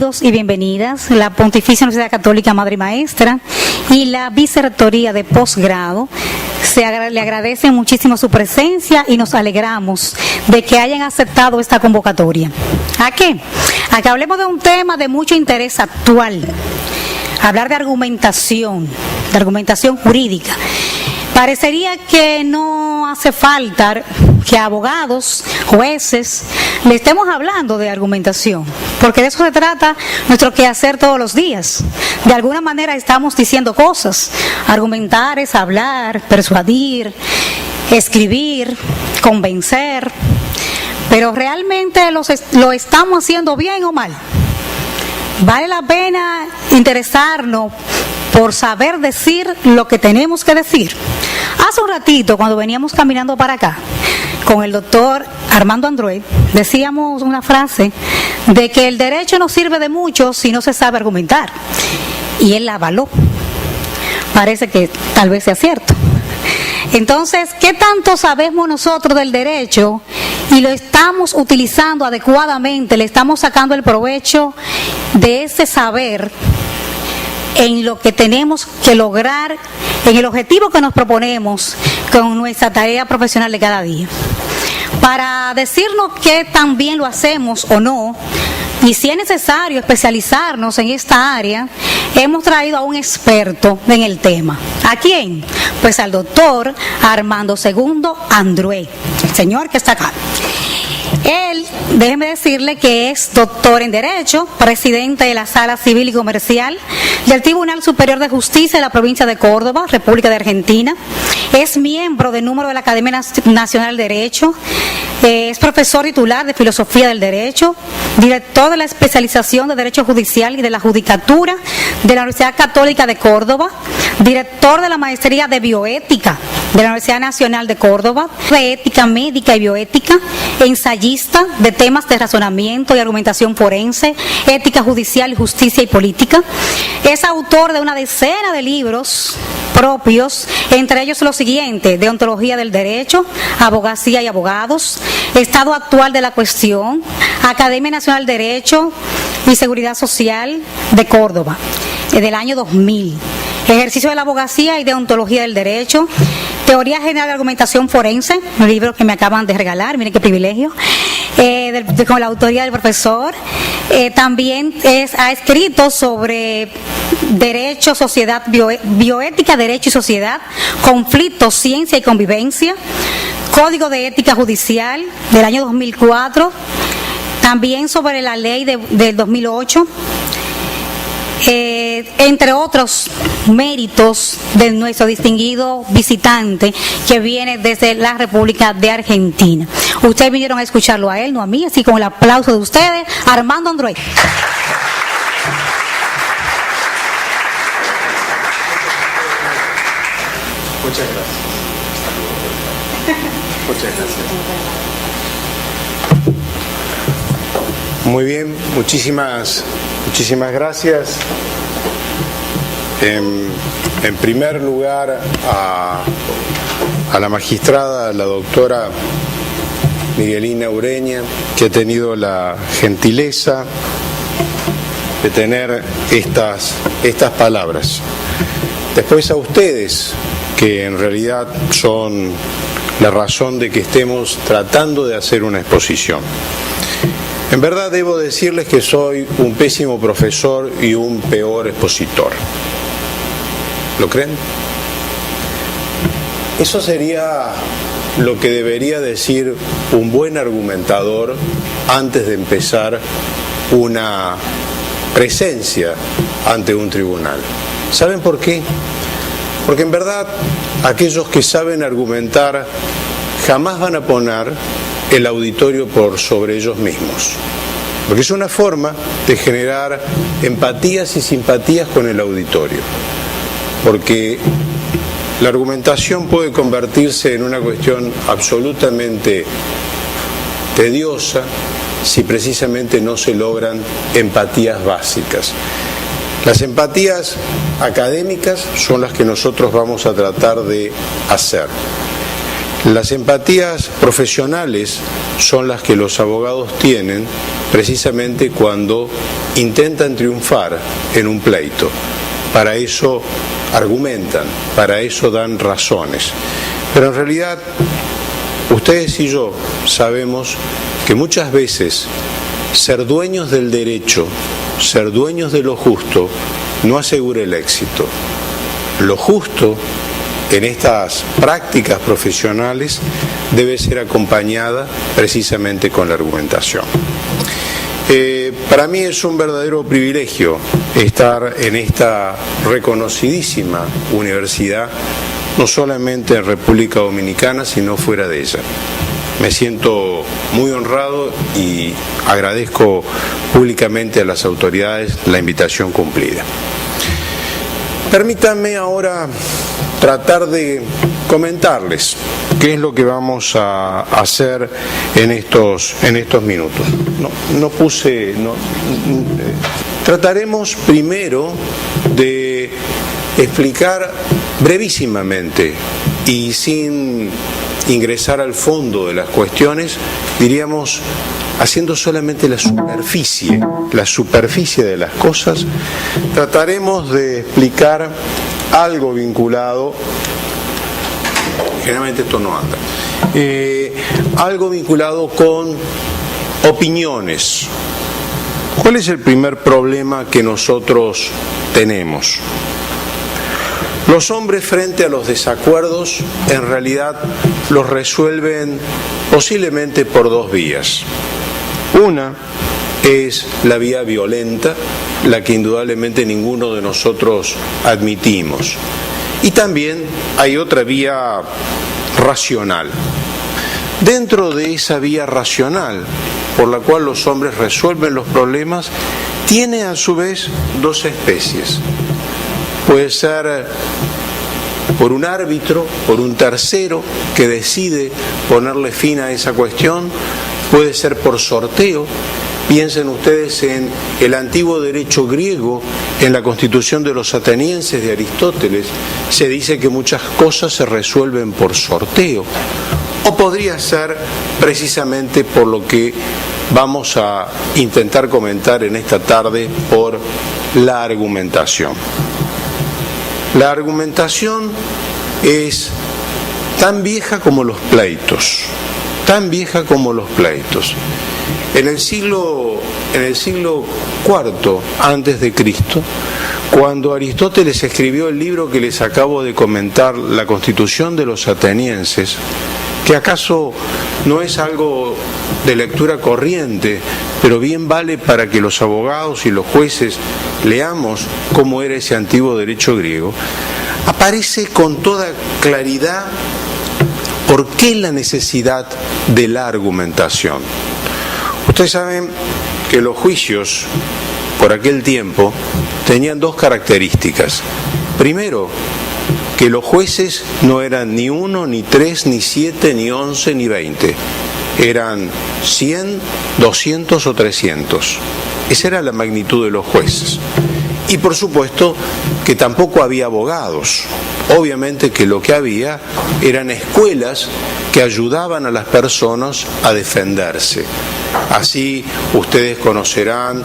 Bienvenidos y bienvenidas. La Pontificia Universidad Católica Madre y Maestra y la Vicerrectoría de Posgrado le agradecen muchísimo su presencia y nos alegramos de que hayan aceptado esta convocatoria. ¿A qué? A que hablemos de un tema de mucho interés actual. Hablar de argumentación jurídica. Parecería que no hace falta que abogados, jueces, le estemos hablando de argumentación, porque de eso se trata nuestro quehacer todos los días. De alguna manera estamos diciendo cosas. Argumentar es hablar, persuadir, escribir, convencer, pero ¿realmente lo estamos haciendo bien o mal? Vale la pena interesarnos por saber decir lo que tenemos que decir. Hace un ratito, cuando veníamos caminando para acá, con el doctor Armando André, decíamos una frase de que el derecho no sirve de mucho si no se sabe argumentar. Y él la avaló. Parece que tal vez sea cierto. Entonces, ¿qué tanto sabemos nosotros del derecho y lo estamos utilizando adecuadamente? ¿Le estamos sacando el provecho de ese saber en lo que tenemos que lograr, en el objetivo que nos proponemos con nuestra tarea profesional de cada día? Para decirnos qué tan bien lo hacemos o no, y si es necesario especializarnos en esta área, hemos traído a un experto en el tema. ¿A quién? Pues al doctor Armando II André, el señor que está acá. Él, déjeme decirle que es doctor en Derecho, presidente de la Sala Civil y Comercial del Tribunal Superior de Justicia de la provincia de Córdoba, República de Argentina. Es miembro de número de la Academia Nacional de Derecho, es profesor titular de Filosofía del Derecho, director de la especialización de Derecho Judicial y de la Judicatura de la Universidad Católica de Córdoba, director de la Maestría de Bioética de la Universidad Nacional de Córdoba, de Ética Médica y Bioética, ensayista de temas de razonamiento y argumentación forense, ética judicial, justicia y política. Es autor de una decena de libros propios, entre ellos los siguientes: Deontología del Derecho, Abogacía y Abogados, Estado Actual de la Cuestión, Academia Nacional de Derecho y Seguridad Social de Córdoba, del año 2000. Ejercicio de la Abogacía y Deontología del Derecho, Teoría General de Argumentación Forense, un libro que me acaban de regalar, miren qué privilegio, con la autoría del profesor. También ha escrito sobre Derecho, Sociedad, Bioética, Derecho y Sociedad, Conflictos, Ciencia y Convivencia, Código de Ética Judicial del año 2004, también sobre la ley del 2008, entre otros méritos de nuestro distinguido visitante que viene desde la República de Argentina. Ustedes vinieron a escucharlo a él, no a mí, así con el aplauso de ustedes, Armando André. Muchas gracias. Muchas gracias. Muy bien, muchísimas gracias. En primer lugar, a la magistrada, la doctora Miguelina Ureña, que ha tenido la gentileza de tener estas palabras. Después a ustedes, que en realidad son la razón de que estemos tratando de hacer una exposición. En verdad debo decirles que soy un pésimo profesor y un peor expositor. ¿Lo creen? Eso sería lo que debería decir un buen argumentador antes de empezar una presencia ante un tribunal. ¿Saben por qué? Porque en verdad aquellos que saben argumentar jamás van a poner el auditorio por sobre ellos mismos, porque es una forma de generar empatías y simpatías con el auditorio, porque la argumentación puede convertirse en una cuestión absolutamente tediosa si precisamente no se logran empatías básicas. Las empatías académicas son las que nosotros vamos a tratar de hacer. Las empatías profesionales son las que los abogados tienen precisamente cuando intentan triunfar en un pleito. Para eso argumentan, para eso dan razones. Pero en realidad, ustedes y yo sabemos que muchas veces ser dueños del derecho, ser dueños de lo justo, no asegura el éxito. Lo justo en estas prácticas profesionales debe ser acompañada precisamente con la argumentación. Para mí es un verdadero privilegio estar en esta reconocidísima universidad, no solamente en República Dominicana, sino fuera de ella. Me siento muy honrado y agradezco públicamente a las autoridades la invitación cumplida. Permítanme ahora tratar de comentarles qué es lo que vamos a hacer en estos minutos. Trataremos primero de explicar brevísimamente y sin ingresar al fondo de las cuestiones, diríamos, haciendo solamente la superficie de las cosas, trataremos de explicar algo vinculado, generalmente esto no anda, algo vinculado con opiniones. ¿Cuál es el primer problema que nosotros tenemos? Los hombres frente a los desacuerdos en realidad los resuelven posiblemente por dos vías. Una es la vía violenta, la que indudablemente ninguno de nosotros admitimos. Y también hay otra vía racional. Dentro de esa vía racional, por la cual los hombres resuelven los problemas, tiene a su vez dos especies. Puede ser por un árbitro, por un tercero que decide ponerle fin a esa cuestión, puede ser por sorteo. Piensen ustedes en el antiguo derecho griego, en la Constitución de los Atenienses de Aristóteles, se dice que muchas cosas se resuelven por sorteo. O podría ser precisamente por lo que vamos a intentar comentar en esta tarde, por la argumentación. La argumentación es tan vieja como los pleitos, tan vieja como los pleitos. En el siglo IV antes de Cristo, cuando Aristóteles escribió el libro que les acabo de comentar, la Constitución de los Atenienses, que acaso no es algo de lectura corriente, pero bien vale para que los abogados y los jueces leamos cómo era ese antiguo derecho griego, aparece con toda claridad por qué la necesidad de la argumentación. Ustedes saben que los juicios por aquel tiempo tenían dos características. Primero, que los jueces no eran ni 1, ni 3, ni 7, ni 11, ni 20. Eran 100, 200 o 300. Esa era la magnitud de los jueces. Y por supuesto que tampoco había abogados. Obviamente que lo que había eran escuelas que ayudaban a las personas a defenderse. Así ustedes conocerán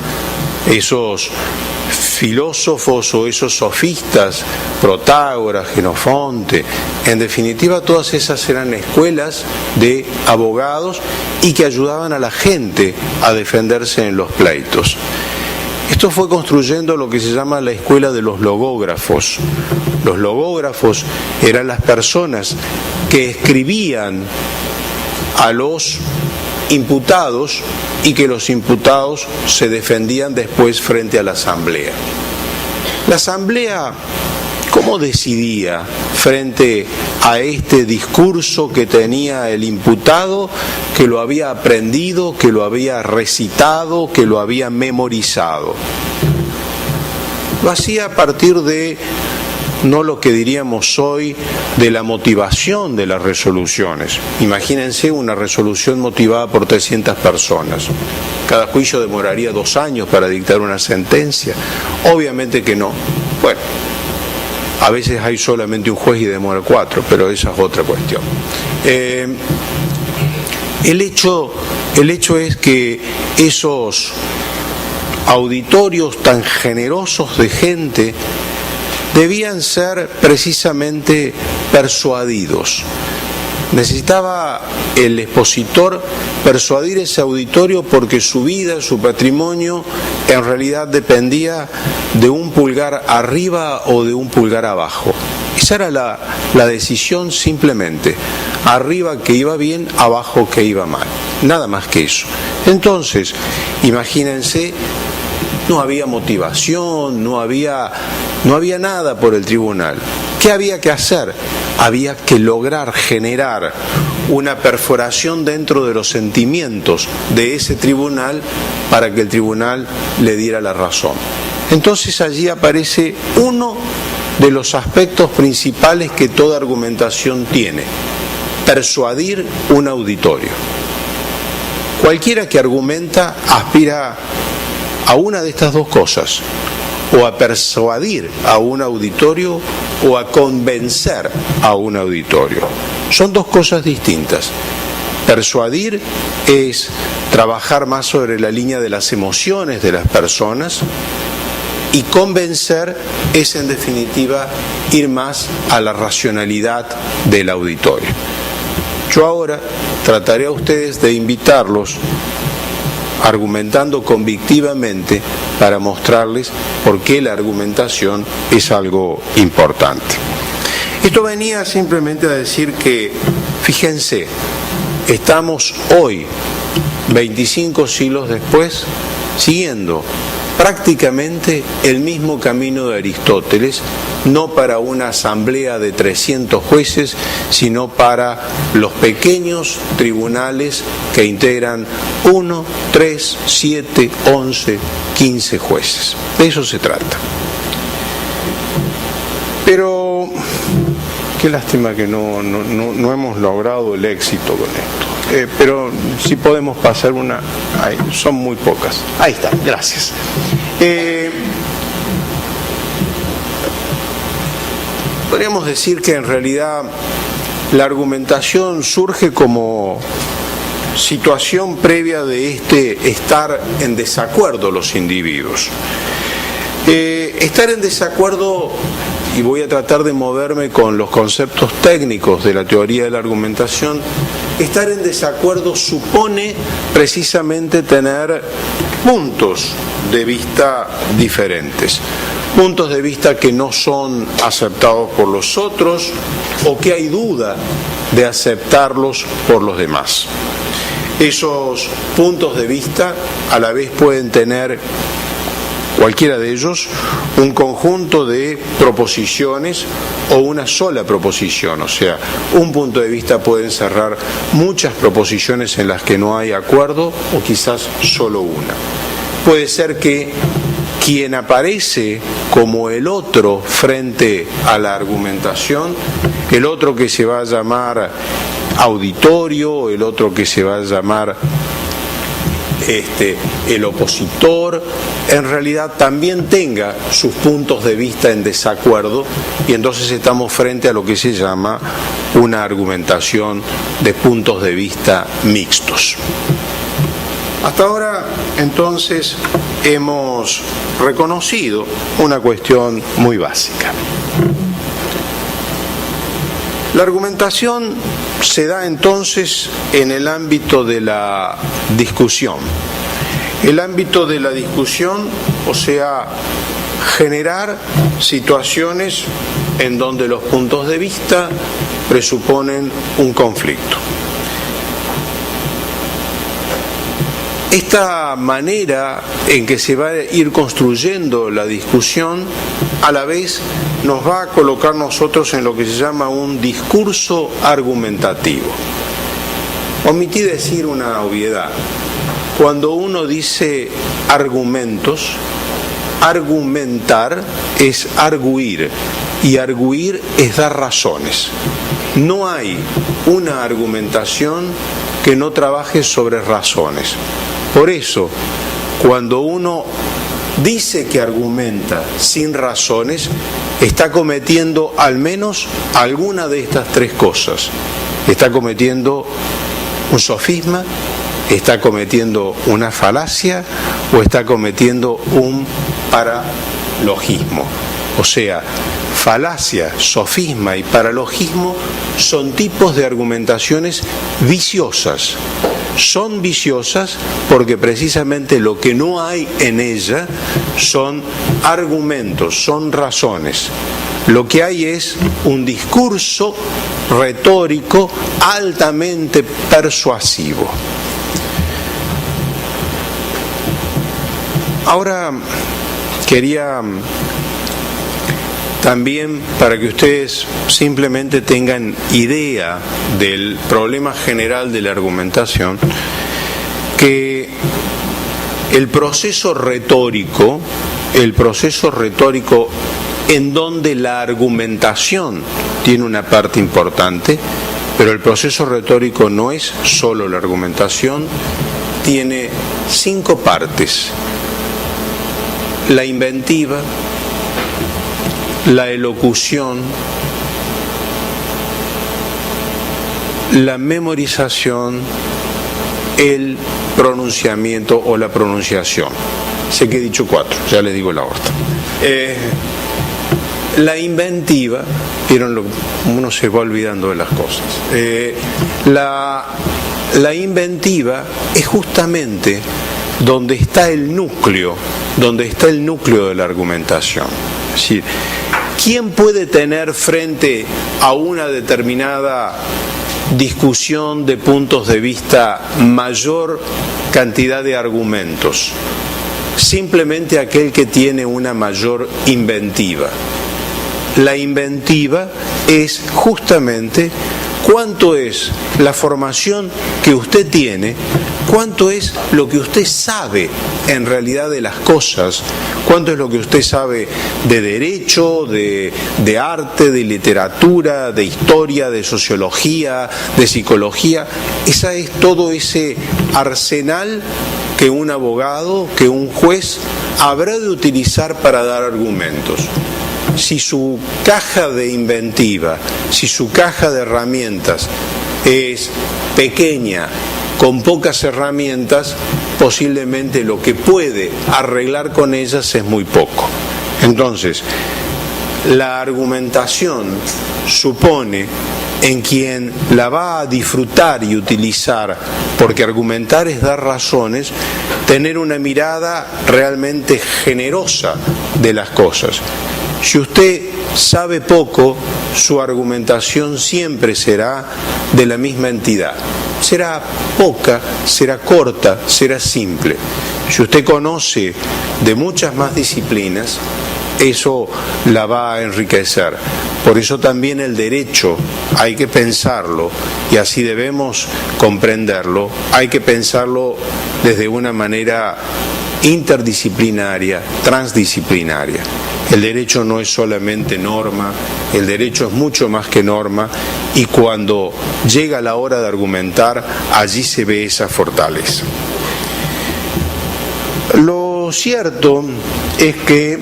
esos filósofos o esos sofistas, Protágoras, Genofonte, en definitiva todas esas eran escuelas de abogados y que ayudaban a la gente a defenderse en los pleitos. Esto fue construyendo lo que se llama la escuela de los logógrafos. Los logógrafos eran las personas que escribían a los imputados y que los imputados se defendían después frente a la asamblea. La asamblea, ¿cómo decidía frente a este discurso que tenía el imputado, que lo había aprendido, que lo había recitado, que lo había memorizado? Lo hacía a partir de, no lo que diríamos hoy, de la motivación de las resoluciones. Imagínense una resolución motivada por 300 personas. Cada juicio demoraría 2 años para dictar una sentencia. Obviamente que no. Bueno, A veces hay solamente un juez y demora 4, pero esa es otra cuestión. El hecho es que esos auditorios tan generosos de gente debían ser precisamente persuadidos. Necesitaba el expositor persuadir ese auditorio porque su vida, su patrimonio, en realidad dependía de un pulgar arriba o de un pulgar abajo. Esa era la decisión simplemente. Arriba que iba bien, abajo que iba mal. Nada más que eso. Entonces, imagínense, no había motivación, no había nada por el tribunal. ¿Qué había que hacer? Había que lograr generar una perforación dentro de los sentimientos de ese tribunal para que el tribunal le diera la razón. Entonces allí aparece uno de los aspectos principales que toda argumentación tiene: persuadir un auditorio. Cualquiera que argumenta aspira a una de estas dos cosas: o a persuadir a un auditorio o a convencer a un auditorio. Son dos cosas distintas. Persuadir es trabajar más sobre la línea de las emociones de las personas, y convencer es, en definitiva, ir más a la racionalidad del auditorio. Yo ahora trataré a ustedes de invitarlos argumentando convictivamente para mostrarles por qué la argumentación es algo importante. Esto venía simplemente a decir que, fíjense, estamos hoy, 25 siglos después, siguiendo prácticamente el mismo camino de Aristóteles, no para una asamblea de 300 jueces, sino para los pequeños tribunales que integran 1, 3, 7, 11, 15 jueces. De eso se trata. Pero qué lástima que no hemos logrado el éxito con esto. Pero si podemos pasar una... son muy pocas. Ahí está, gracias. Podríamos decir que en realidad la argumentación surge como situación previa de estar en desacuerdo los individuos. Estar en desacuerdo, y voy a tratar de moverme con los conceptos técnicos de la teoría de la argumentación, estar en desacuerdo supone precisamente tener puntos de vista diferentes, puntos de vista que no son aceptados por los otros o que hay duda de aceptarlos por los demás. Esos puntos de vista a la vez pueden tener, cualquiera de ellos, un conjunto de proposiciones o una sola proposición. O sea, un punto de vista puede encerrar muchas proposiciones en las que no hay acuerdo o quizás solo una. Puede ser que quien aparece como el otro frente a la argumentación, el otro que se va a llamar auditorio, el otro que se va a llamar el opositor, en realidad también tenga sus puntos de vista en desacuerdo, y entonces estamos frente a lo que se llama una argumentación de puntos de vista mixtos. Hasta ahora, entonces, hemos reconocido una cuestión muy básica. La argumentación se da entonces en el ámbito de la discusión. El ámbito de la discusión, o sea, generar situaciones en donde los puntos de vista presuponen un conflicto. Esta manera en que se va a ir construyendo la discusión, a la vez nos va a colocar nosotros en lo que se llama un discurso argumentativo. Omití decir una obviedad. Cuando uno dice argumentos, argumentar es arguir, y arguir es dar razones. No hay una argumentación que no trabaje sobre razones. Por eso, cuando uno dice que argumenta sin razones, está cometiendo al menos alguna de estas tres cosas. Está cometiendo un sofisma, está cometiendo una falacia o está cometiendo un paralogismo. O sea, falacia, sofisma y paralogismo son tipos de argumentaciones viciosas. Son viciosas porque precisamente lo que no hay en ella son argumentos, son razones. Lo que hay es un discurso retórico altamente persuasivo. Ahora quería también, para que ustedes simplemente tengan idea del problema general de la argumentación, que el proceso retórico en donde la argumentación tiene una parte importante, pero el proceso retórico no es solo la argumentación, tiene 5 partes: la inventiva, la elocución, la memorización, el pronunciamiento o la pronunciación. Sé que he dicho 4, ya les digo la orden. La inventiva, vieron, uno se va olvidando de las cosas. La inventiva es justamente donde está el núcleo de la argumentación. Es decir, ¿quién puede tener frente a una determinada discusión de puntos de vista mayor cantidad de argumentos? Simplemente aquel que tiene una mayor inventiva. La inventiva es justamente cuánto es la formación que usted tiene, cuánto es lo que usted sabe en realidad de las cosas, cuánto es lo que usted sabe de derecho, de arte, de literatura, de historia, de sociología, de psicología. Esa es todo ese arsenal que un abogado, que un juez habrá de utilizar para dar argumentos. Si su caja de inventiva, si su caja de herramientas es pequeña, con pocas herramientas, posiblemente lo que puede arreglar con ellas es muy poco. Entonces, la argumentación supone en quien la va a disfrutar y utilizar, porque argumentar es dar razones, tener una mirada realmente generosa de las cosas. Si usted sabe poco, su argumentación siempre será de la misma entidad. Será poca, será corta, será simple. Si usted conoce de muchas más disciplinas, eso la va a enriquecer. Por eso también el derecho hay que pensarlo, y así debemos comprenderlo, hay que pensarlo desde una manera interdisciplinaria, transdisciplinaria. El derecho no es solamente norma, el derecho es mucho más que norma, y cuando llega la hora de argumentar, allí se ve esa fortaleza. Lo cierto es que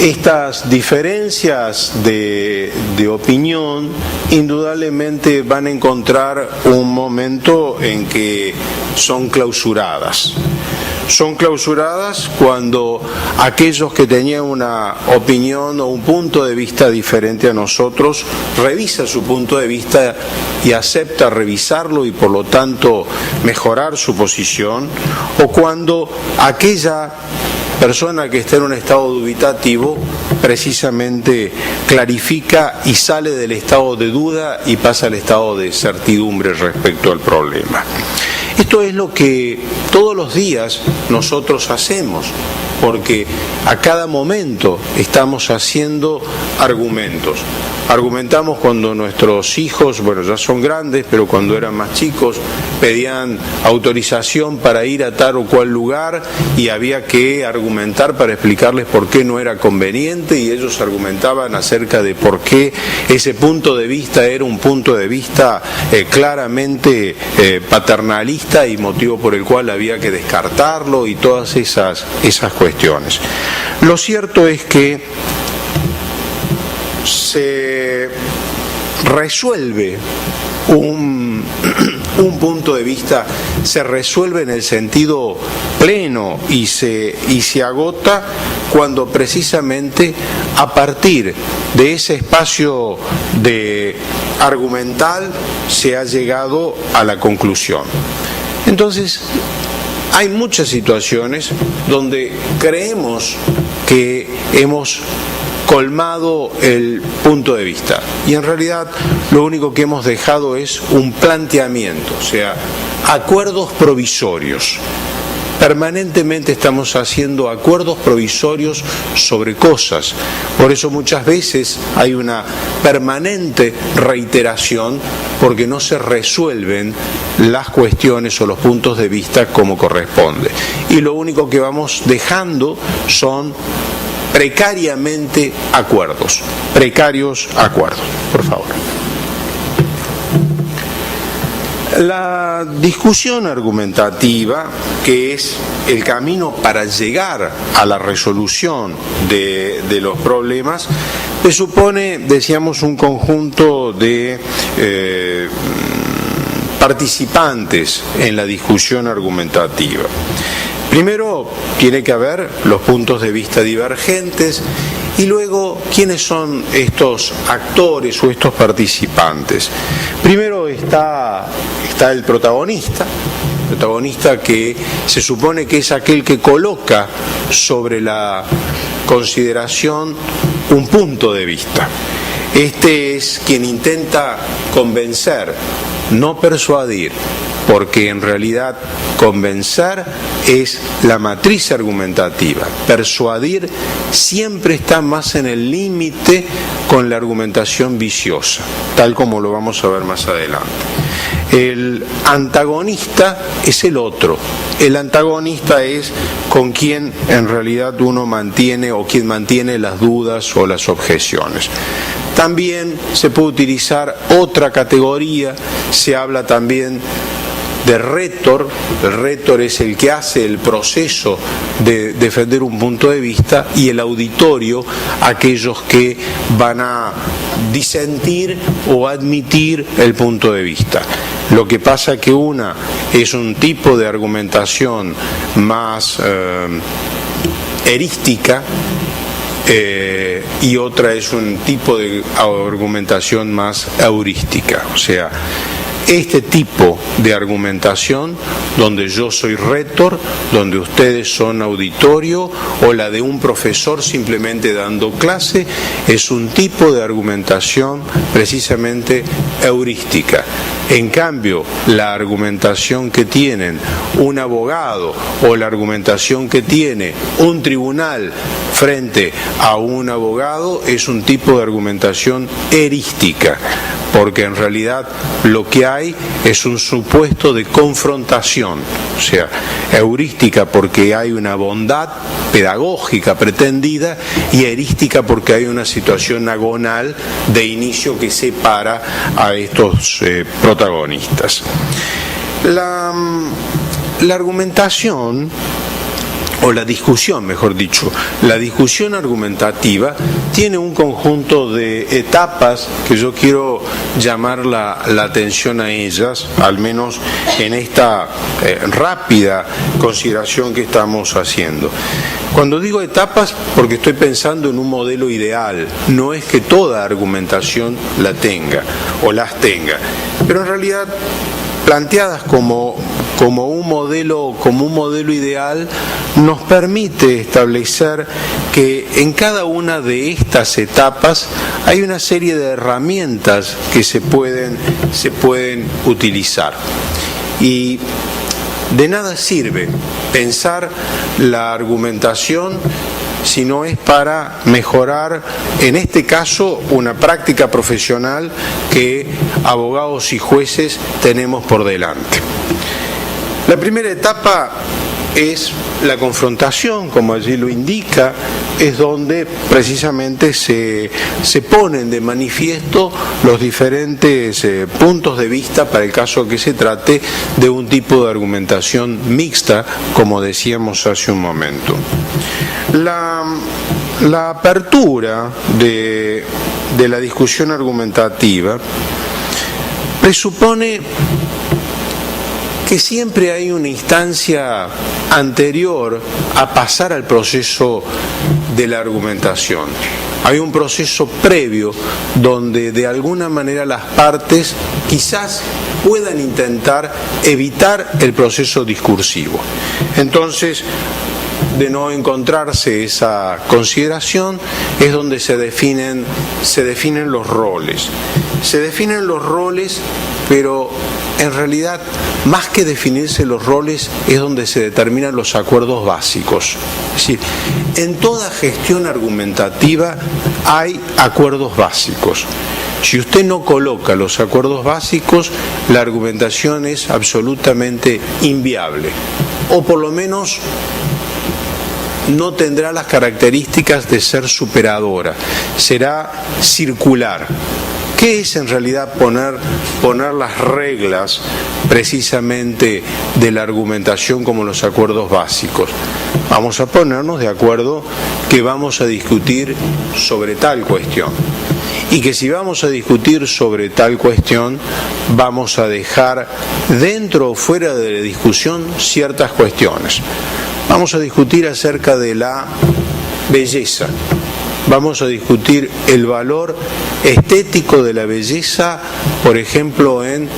estas diferencias de opinión indudablemente van a encontrar un momento en que son clausuradas. Son clausuradas cuando aquellos que tenían una opinión o un punto de vista diferente a nosotros revisa su punto de vista y acepta revisarlo y por lo tanto mejorar su posición, o cuando aquella persona que está en un estado dubitativo precisamente clarifica y sale del estado de duda y pasa al estado de certidumbre respecto al problema. Esto es lo que todos los días nosotros hacemos, porque a cada momento estamos haciendo argumentos. Argumentamos cuando nuestros hijos, bueno, ya son grandes, pero cuando eran más chicos, pedían autorización para ir a tal o cual lugar y había que argumentar para explicarles por qué no era conveniente, y ellos argumentaban acerca de por qué ese punto de vista era un punto de vista claramente paternalista y motivo por el cual había que descartarlo y todas esas cuestiones. cuestiones. Lo cierto es que se resuelve un punto de vista, se resuelve en el sentido pleno y se agota cuando precisamente a partir de ese espacio de argumental se ha llegado a la conclusión. Entonces, hay muchas situaciones donde creemos que hemos colmado el punto de vista y en realidad lo único que hemos dejado es un planteamiento, o sea, acuerdos provisorios. Permanentemente estamos haciendo acuerdos provisorios sobre cosas, por eso muchas veces hay una permanente reiteración porque no se resuelven las cuestiones o los puntos de vista como corresponde y lo único que vamos dejando son precariamente acuerdos, precarios acuerdos, por favor. La discusión argumentativa, que es el camino para llegar a la resolución de los problemas, presupone, decíamos, un conjunto de participantes en la discusión argumentativa. Primero tiene que haber los puntos de vista divergentes y luego quiénes son estos actores o estos participantes. Primero está el protagonista que se supone que es aquel que coloca sobre la consideración un punto de vista. Este es quien intenta convencer, no persuadir, porque en realidad convencer es la matriz argumentativa. Persuadir siempre está más en el límite con la argumentación viciosa, tal como lo vamos a ver más adelante. El antagonista es el otro. El antagonista es con quien en realidad uno mantiene o quien mantiene las dudas o las objeciones. También se puede utilizar otra categoría, se habla también de rétor. El rétor es el que hace el proceso de defender un punto de vista y el auditorio, aquellos que van a disentir o admitir el punto de vista. Lo que pasa es que una es un tipo de argumentación más erística y otra es un tipo de argumentación más heurística, o sea, este tipo de argumentación donde yo soy rétor, donde ustedes son auditorio o la de un profesor simplemente dando clase, es un tipo de argumentación precisamente heurística. En cambio, la argumentación que tienen un abogado o la argumentación que tiene un tribunal frente a un abogado es un tipo de argumentación erística, porque en realidad lo que hay es un supuesto de confrontación, o sea, heurística porque hay una bondad pedagógica pretendida y erística porque hay una situación agonal de inicio que separa a estos protagonistas. La argumentación, o la discusión, mejor dicho, la discusión argumentativa tiene un conjunto de etapas que yo quiero llamar la atención a ellas, al menos en esta rápida consideración que estamos haciendo. Cuando digo etapas, porque estoy pensando en un modelo ideal, no es que toda argumentación la tenga o las tenga, pero en realidad planteadas como un modelo ideal, nos permite establecer que en cada una de estas etapas hay una serie de herramientas que se pueden utilizar. Y de nada sirve pensar la argumentación si no es para mejorar, en este caso, una práctica profesional que abogados y jueces tenemos por delante. La primera etapa es la confrontación, como allí lo indica, es donde precisamente se ponen de manifiesto los diferentes puntos de vista para el caso que se trate de un tipo de argumentación mixta, como decíamos hace un momento. La apertura de la discusión argumentativa presupone que siempre hay una instancia anterior a pasar al proceso de la argumentación. Hay un proceso previo donde de alguna manera las partes quizás puedan intentar evitar el proceso discursivo. Entonces, de no encontrarse esa consideración, es donde se definen los roles. Se definen los roles, pero en realidad, más que definirse los roles, es donde se determinan los acuerdos básicos. Es decir, en toda gestión argumentativa hay acuerdos básicos. Si usted no coloca los acuerdos básicos, la argumentación es absolutamente inviable, o por lo menos no tendrá las características de ser superadora, será circular. ¿Qué es en realidad poner las reglas precisamente de la argumentación como los acuerdos básicos? Vamos a ponernos de acuerdo que vamos a discutir sobre tal cuestión. Y que si vamos a discutir sobre tal cuestión, vamos a dejar dentro o fuera de la discusión ciertas cuestiones. Vamos a discutir acerca de la belleza. Vamos a discutir el valor estético de la belleza, por ejemplo, en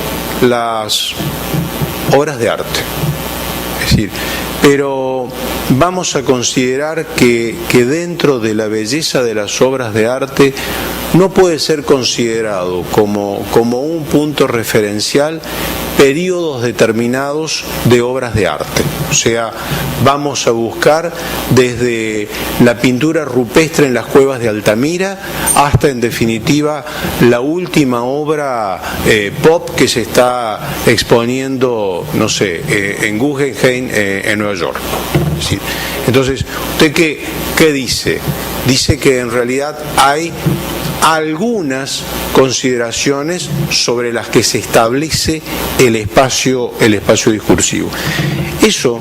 las obras de arte. Es decir, pero vamos a considerar que dentro de la belleza de las obras de arte no puede ser considerado como un punto referencial periodos determinados de obras de arte. O sea, vamos a buscar desde la pintura rupestre en las cuevas de Altamira hasta, en definitiva, la última obra pop que se está exponiendo, no sé, en Guggenheim, en Nueva York. ¿Sí? Entonces, ¿usted qué dice? Dice que en realidad hay algunas consideraciones sobre las que se establece el espacio discursivo. Eso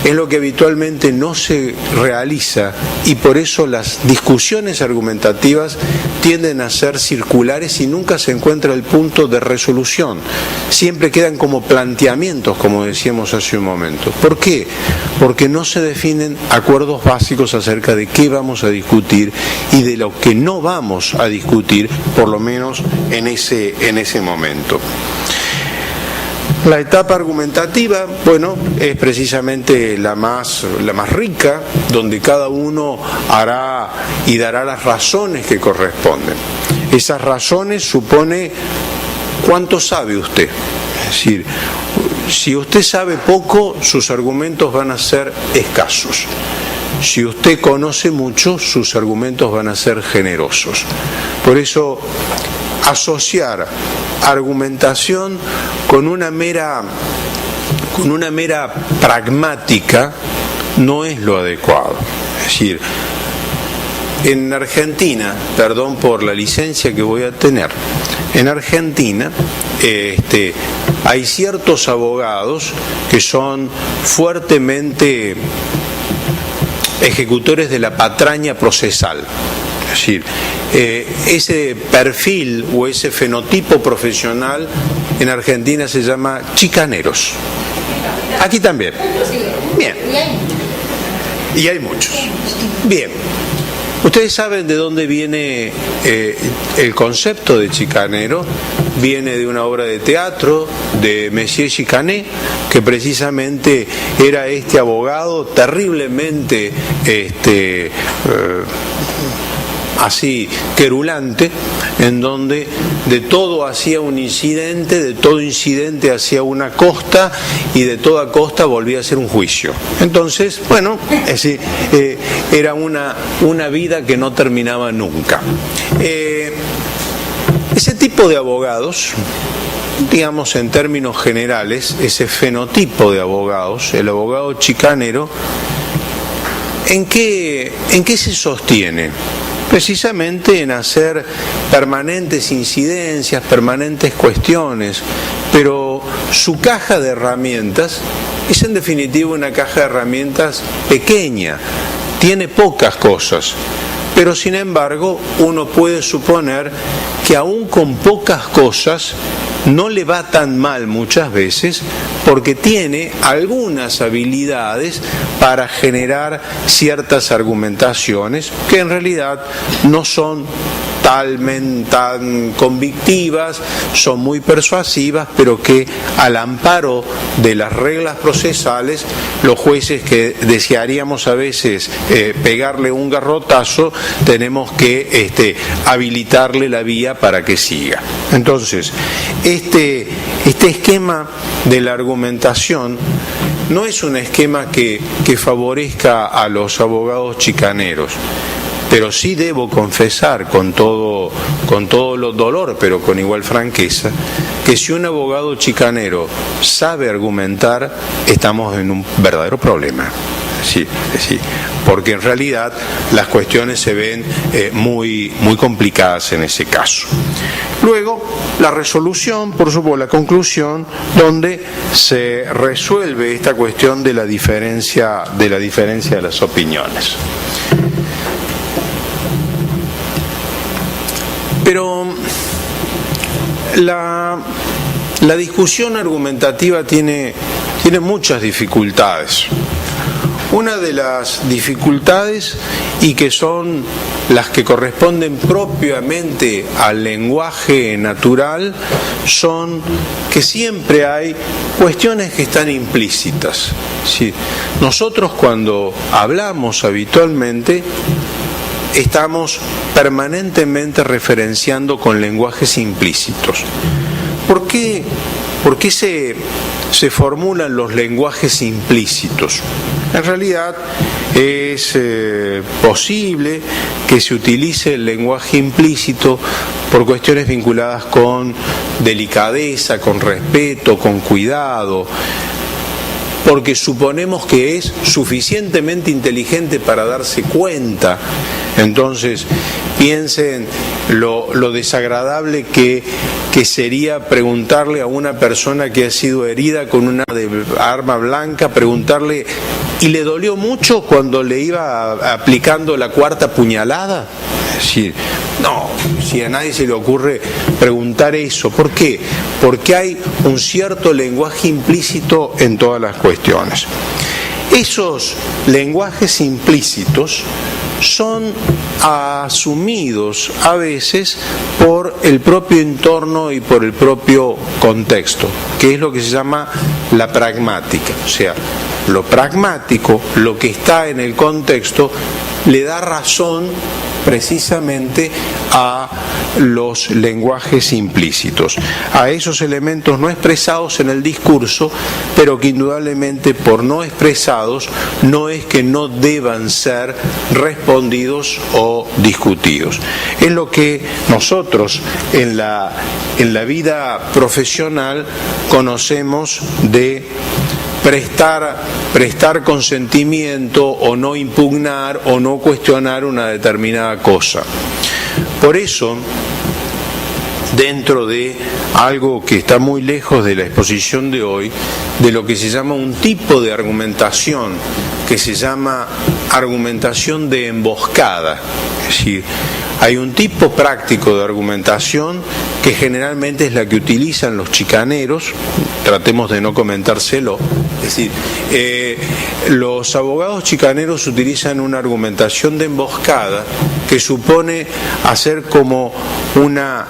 es lo que habitualmente no se realiza, y por eso las discusiones argumentativas tienden a ser circulares y nunca se encuentra el punto de resolución. Siempre quedan como planteamientos, como decíamos hace un momento. ¿Por qué? Porque no se definen acuerdos básicos acerca de qué vamos a discutir y de lo que no vamos a discutir, por lo menos en ese momento. La etapa argumentativa, bueno, es precisamente la más rica, donde cada uno hará y dará las razones que corresponden. Esas razones supone cuánto sabe usted. Es decir, si usted sabe poco, sus argumentos van a ser escasos. Si usted conoce mucho, sus argumentos van a ser generosos. Por eso, asociar argumentación con una mera pragmática no es lo adecuado. Es decir, en Argentina, perdón por la licencia que voy a tener, en Argentina hay ciertos abogados que son fuertemente ejecutores de la patraña procesal. Es decir, ese perfil o ese fenotipo profesional en Argentina se llama chicaneros. Aquí también. Bien. Y hay muchos. Bien. Ustedes saben de dónde viene el concepto de chicanero. Viene de una obra de teatro de Monsieur Chicanet, que precisamente era este abogado terriblemente así querulante, en donde de todo hacía un incidente, de todo incidente hacía una costa, y de toda costa volvía a ser un juicio. Entonces, bueno, era una vida que no terminaba nunca. Ese tipo de abogados digamos en términos generales, ese fenotipo de abogados, el abogado chicanero, ¿en qué se sostiene? Precisamente en hacer permanentes incidencias, permanentes cuestiones, pero su caja de herramientas es en definitiva una caja de herramientas pequeña, tiene pocas cosas, pero sin embargo uno puede suponer que aún con pocas cosas no le va tan mal muchas veces porque tiene algunas habilidades para generar ciertas argumentaciones que en realidad no son tan convictivas, son muy persuasivas, pero que al amparo de las reglas procesales, los jueces que desearíamos a veces pegarle un garrotazo, tenemos que habilitarle la vía para que siga. Entonces, este esquema de la argumentación no es un esquema que favorezca a los abogados chicaneros. Pero sí debo confesar con todo dolor, pero con igual franqueza, que si un abogado chicanero sabe argumentar, estamos en un verdadero problema. Sí, porque en realidad las cuestiones se ven muy complicadas en ese caso. Luego, la resolución, por supuesto, la conclusión, donde se resuelve esta cuestión de la diferencia de las opiniones. Pero la discusión argumentativa tiene muchas dificultades. Una de las dificultades, y que son las que corresponden propiamente al lenguaje natural, son que siempre hay cuestiones que están implícitas. ¿Sí? Nosotros cuando hablamos habitualmente estamos permanentemente referenciando con lenguajes implícitos. ¿Por qué se formulan los lenguajes implícitos? En realidad es posible que se utilice el lenguaje implícito por cuestiones vinculadas con delicadeza, con respeto, con cuidado, porque suponemos que es suficientemente inteligente para darse cuenta. Entonces, piensen lo desagradable que sería preguntarle a una persona que ha sido herida con una arma blanca, preguntarle, ¿y le dolió mucho cuando le iba aplicando la cuarta puñalada? Es decir, no, si a nadie se le ocurre preguntar eso. ¿Por qué? Porque hay un cierto lenguaje implícito en todas las cuestiones. Esos lenguajes implícitos son asumidos a veces por el propio entorno y por el propio contexto, que es lo que se llama la pragmática. O sea, lo pragmático, lo que está en el contexto, le da razón precisamente a los lenguajes implícitos, a esos elementos no expresados en el discurso, pero que indudablemente por no expresados no es que no deban ser respondidos o discutidos. Es lo que nosotros en la vida profesional conocemos de prestar consentimiento o no impugnar o no cuestionar una determinada cosa. Por eso, dentro de algo que está muy lejos de la exposición de hoy, de lo que se llama un tipo de argumentación, que se llama argumentación de emboscada. Es decir, hay un tipo práctico de argumentación que generalmente es la que utilizan los chicaneros, tratemos de no comentárselo. Es decir, los abogados chicaneros utilizan una argumentación de emboscada que supone hacer como una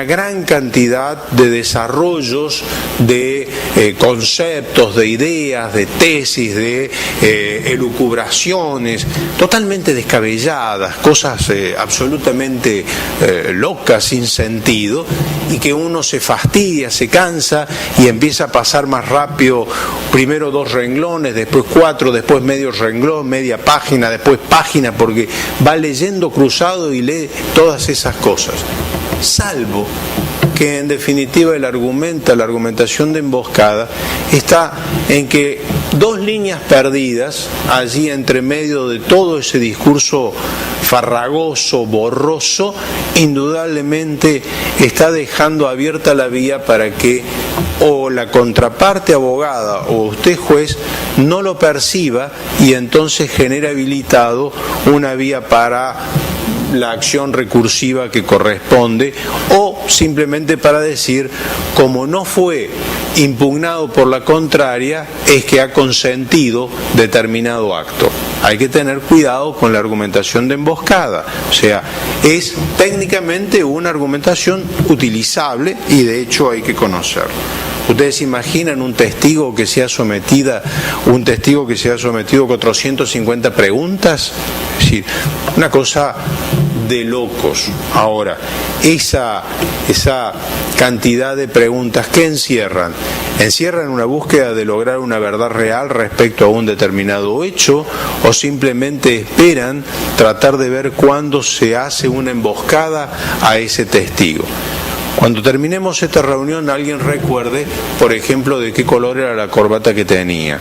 gran cantidad de desarrollos de conceptos, de ideas, de tesis, de elucubraciones totalmente descabelladas, cosas absolutamente locas, sin sentido, y que uno se fastidia, se cansa y empieza a pasar más rápido, primero 2 renglones, después 4, después medio renglón, media página, después página, porque va leyendo cruzado y lee todas esas cosas. Salvo que en definitiva la argumentación de emboscada, está en que dos líneas perdidas, allí entre medio de todo ese discurso farragoso, borroso, indudablemente está dejando abierta la vía para que o la contraparte abogada o usted juez no lo perciba y entonces genera habilitado una vía para la acción recursiva que corresponde, o simplemente para decir, como no fue impugnado por la contraria, es que ha consentido determinado acto. Hay que tener cuidado con la argumentación de emboscada, o sea, es técnicamente una argumentación utilizable y de hecho hay que conocerlo. ¿Ustedes imaginan un testigo que sea sometido a 450 preguntas? Es decir, una cosa de locos. Ahora, esa cantidad de preguntas, ¿qué encierran? ¿Encierran una búsqueda de lograr una verdad real respecto a un determinado hecho o simplemente esperan tratar de ver cuándo se hace una emboscada a ese testigo? Cuando terminemos esta reunión, alguien recuerde, por ejemplo, de qué color era la corbata que tenía.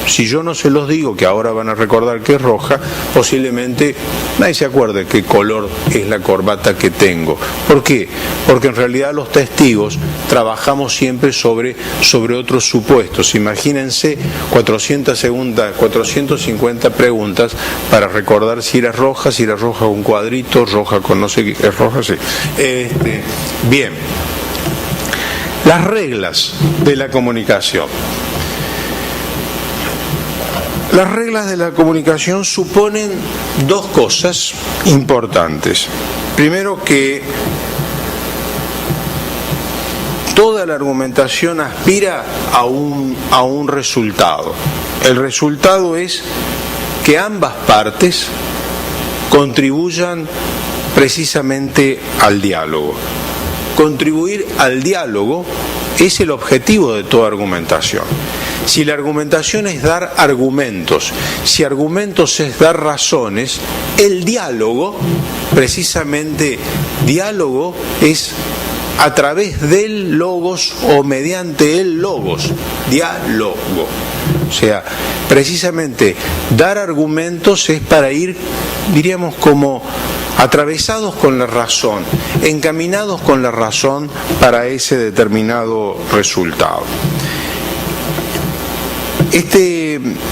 Si yo no se los digo, que ahora van a recordar que es roja, posiblemente nadie se acuerde qué color es la corbata que tengo. ¿Por qué? Porque en realidad los testigos trabajamos siempre sobre otros supuestos. Imagínense 450 preguntas para recordar si era roja con cuadritos, roja con no sé qué, es roja, sí. Bien, las reglas de la comunicación. Las reglas de la comunicación suponen dos cosas importantes. Primero, que toda la argumentación aspira a un resultado. El resultado es que ambas partes contribuyan precisamente al diálogo. Contribuir al diálogo es el objetivo de toda argumentación. Si la argumentación es dar argumentos, si argumentos es dar razones, el diálogo, precisamente diálogo es a través del logos o mediante el logos, diálogo. O sea, precisamente dar argumentos es para ir, diríamos, como atravesados con la razón, encaminados con la razón para ese determinado resultado.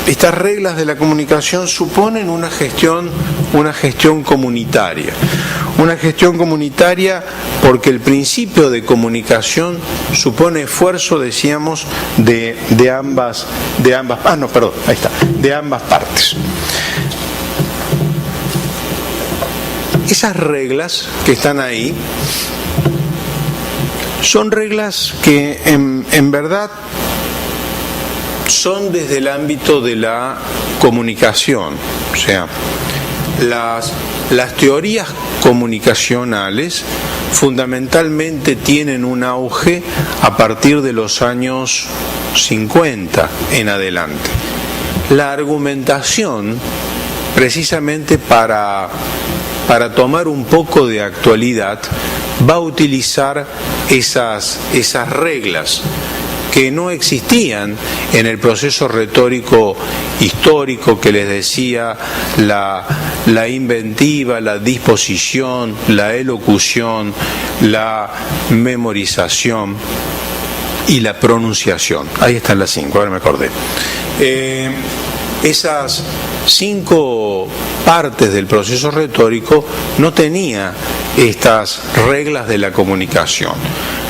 Estas reglas de la comunicación suponen una gestión comunitaria. Una gestión comunitaria porque el principio de comunicación supone esfuerzo, decíamos, de ambas partes. Esas reglas que están ahí son reglas que en verdad son desde el ámbito de la comunicación. O sea, las teorías comunicacionales fundamentalmente tienen un auge a partir de los años 50 en adelante. La argumentación, precisamente para tomar un poco de actualidad, va a utilizar esas reglas que no existían en el proceso retórico histórico que les decía, la inventiva, la disposición, la elocución, la memorización y la pronunciación. Ahí están las 5, ahora me acordé. Esas 5 partes del proceso retórico no tenía estas reglas de la comunicación.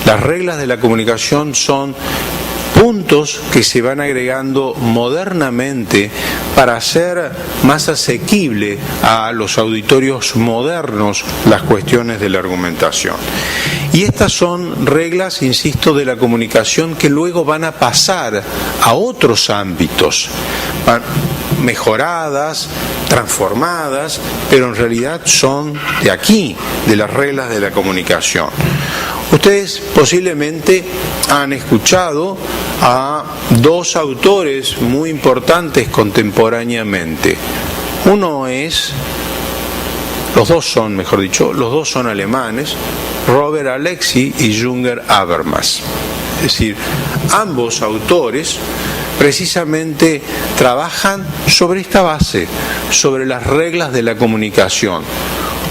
Las reglas de la comunicación son puntos que se van agregando modernamente para hacer más asequible a los auditorios modernos las cuestiones de la argumentación. Y estas son reglas, insisto, de la comunicación que luego van a pasar a otros ámbitos, mejoradas, transformadas, pero en realidad son de aquí, de las reglas de la comunicación. Ustedes posiblemente han escuchado a 2 autores muy importantes contemporáneamente. Los dos son alemanes, Robert Alexy y Jürgen Habermas. Es decir, ambos autores precisamente trabajan sobre esta base, sobre las reglas de la comunicación,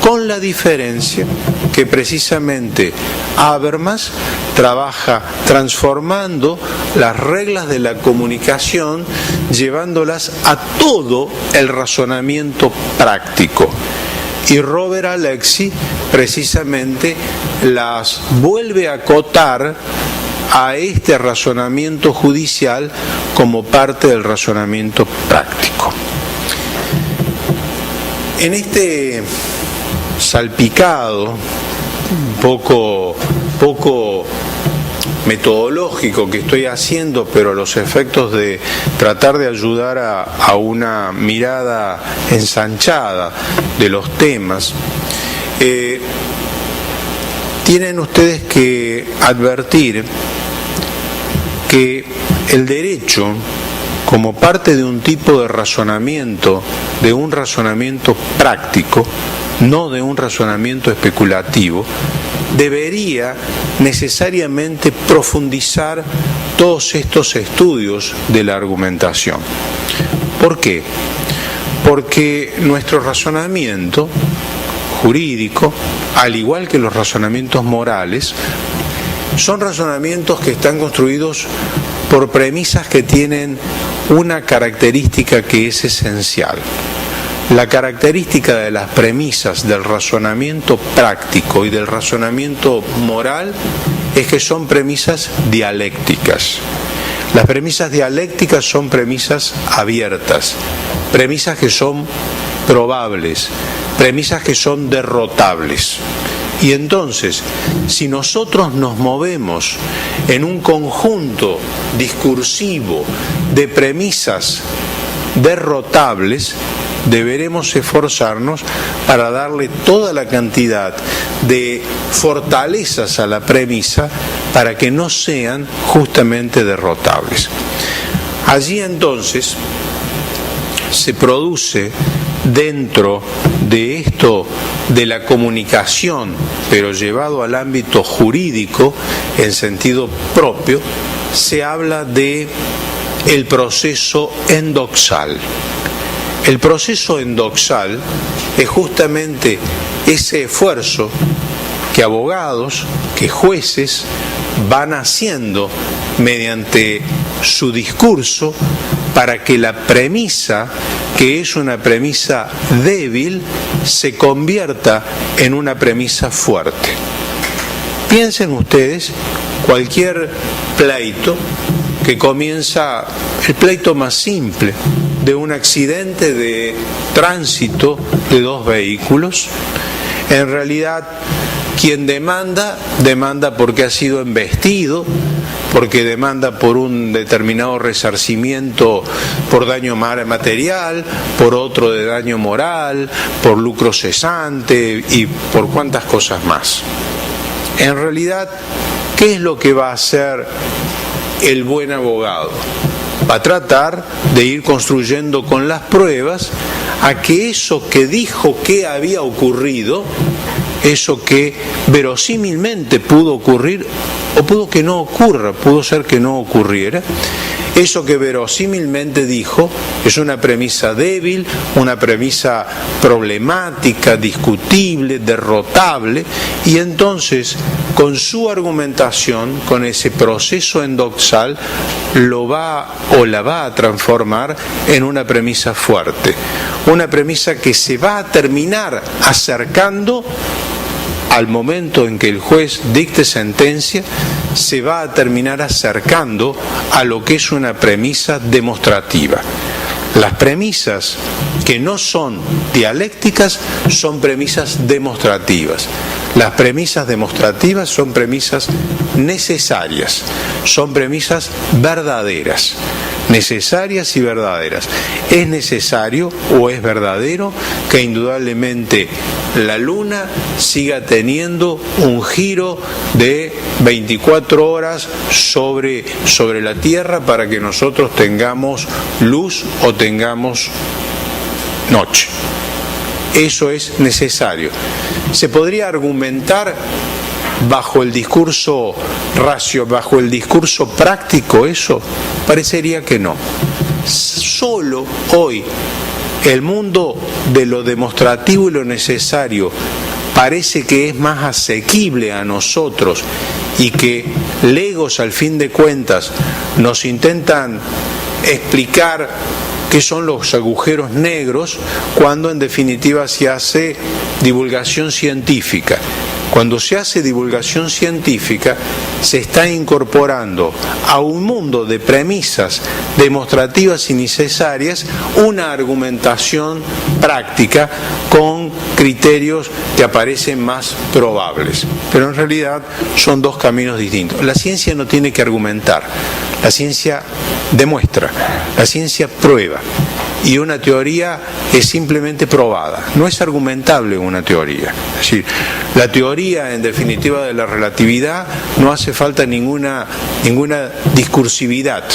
con la diferencia que precisamente Habermas trabaja transformando las reglas de la comunicación, llevándolas a todo el razonamiento práctico. Y Robert Alexy precisamente las vuelve a acotar a este razonamiento judicial como parte del razonamiento práctico. En este salpicado poco metodológico que estoy haciendo, pero a los efectos de tratar de ayudar a una mirada ensanchada de los temas, tienen ustedes que advertir que el derecho, como parte de un tipo de razonamiento, de un razonamiento práctico, no de un razonamiento especulativo, debería necesariamente profundizar todos estos estudios de la argumentación. ¿Por qué? Porque nuestro razonamiento jurídico, al igual que los razonamientos morales, son razonamientos que están construidos por premisas que tienen una característica que es esencial. La característica de las premisas del razonamiento práctico y del razonamiento moral es que son premisas dialécticas. Las premisas dialécticas son premisas abiertas, premisas que son probables, premisas que son derrotables. Y entonces, si nosotros nos movemos en un conjunto discursivo de premisas derrotables, deberemos esforzarnos para darle toda la cantidad de fortalezas a la premisa para que no sean justamente derrotables. Allí entonces se produce dentro de esto de la comunicación, pero llevado al ámbito jurídico en sentido propio, se habla de el proceso endoxal. El proceso endoxal es justamente ese esfuerzo que abogados, que jueces van haciendo mediante su discurso para que la premisa, que es una premisa débil, se convierta en una premisa fuerte. Piensen ustedes cualquier pleito que comienza, el pleito más simple, de un accidente de tránsito de dos vehículos. En realidad, quien demanda porque ha sido embestido, porque demanda por un determinado resarcimiento por daño material, por otro de daño moral, por lucro cesante y por cuantas cosas más. En realidad, ¿qué es lo que va a hacer el buen abogado? Va a tratar de ir construyendo con las pruebas a que eso que dijo que había ocurrido, eso que verosímilmente pudo ocurrir, o pudo que no ocurra, pudo ser que no ocurriera, eso que verosímilmente dijo es una premisa débil, una premisa problemática, discutible, derrotable, y entonces con su argumentación, con ese proceso endoxal, lo va o la va a transformar en una premisa fuerte, una premisa que se va a terminar acercando al momento en que el juez dicte sentencia, se va a terminar acercando a lo que es una premisa demostrativa. Las premisas que no son dialécticas son premisas demostrativas. Las premisas demostrativas son premisas necesarias, son premisas verdaderas, necesarias y verdaderas. Es necesario o es verdadero que indudablemente la Luna siga teniendo un giro de 24 horas sobre la Tierra para que nosotros tengamos luz o tengamos noche. Eso es necesario. Se podría argumentar bajo el discurso bajo el discurso práctico eso? Parecería que no. Solo hoy el mundo de lo demostrativo y lo necesario parece que es más asequible a nosotros y que legos al fin de cuentas nos intentan explicar qué son los agujeros negros cuando en definitiva se hace divulgación científica. Cuando se hace divulgación científica, se está incorporando a un mundo de premisas demostrativas y necesarias una argumentación práctica con criterios que aparecen más probables. Pero en realidad son dos caminos distintos. La ciencia no tiene que argumentar, la ciencia demuestra, la ciencia prueba. Y una teoría es simplemente probada, no es argumentable una teoría. Es decir, la teoría en definitiva de la relatividad no hace falta ninguna discursividad,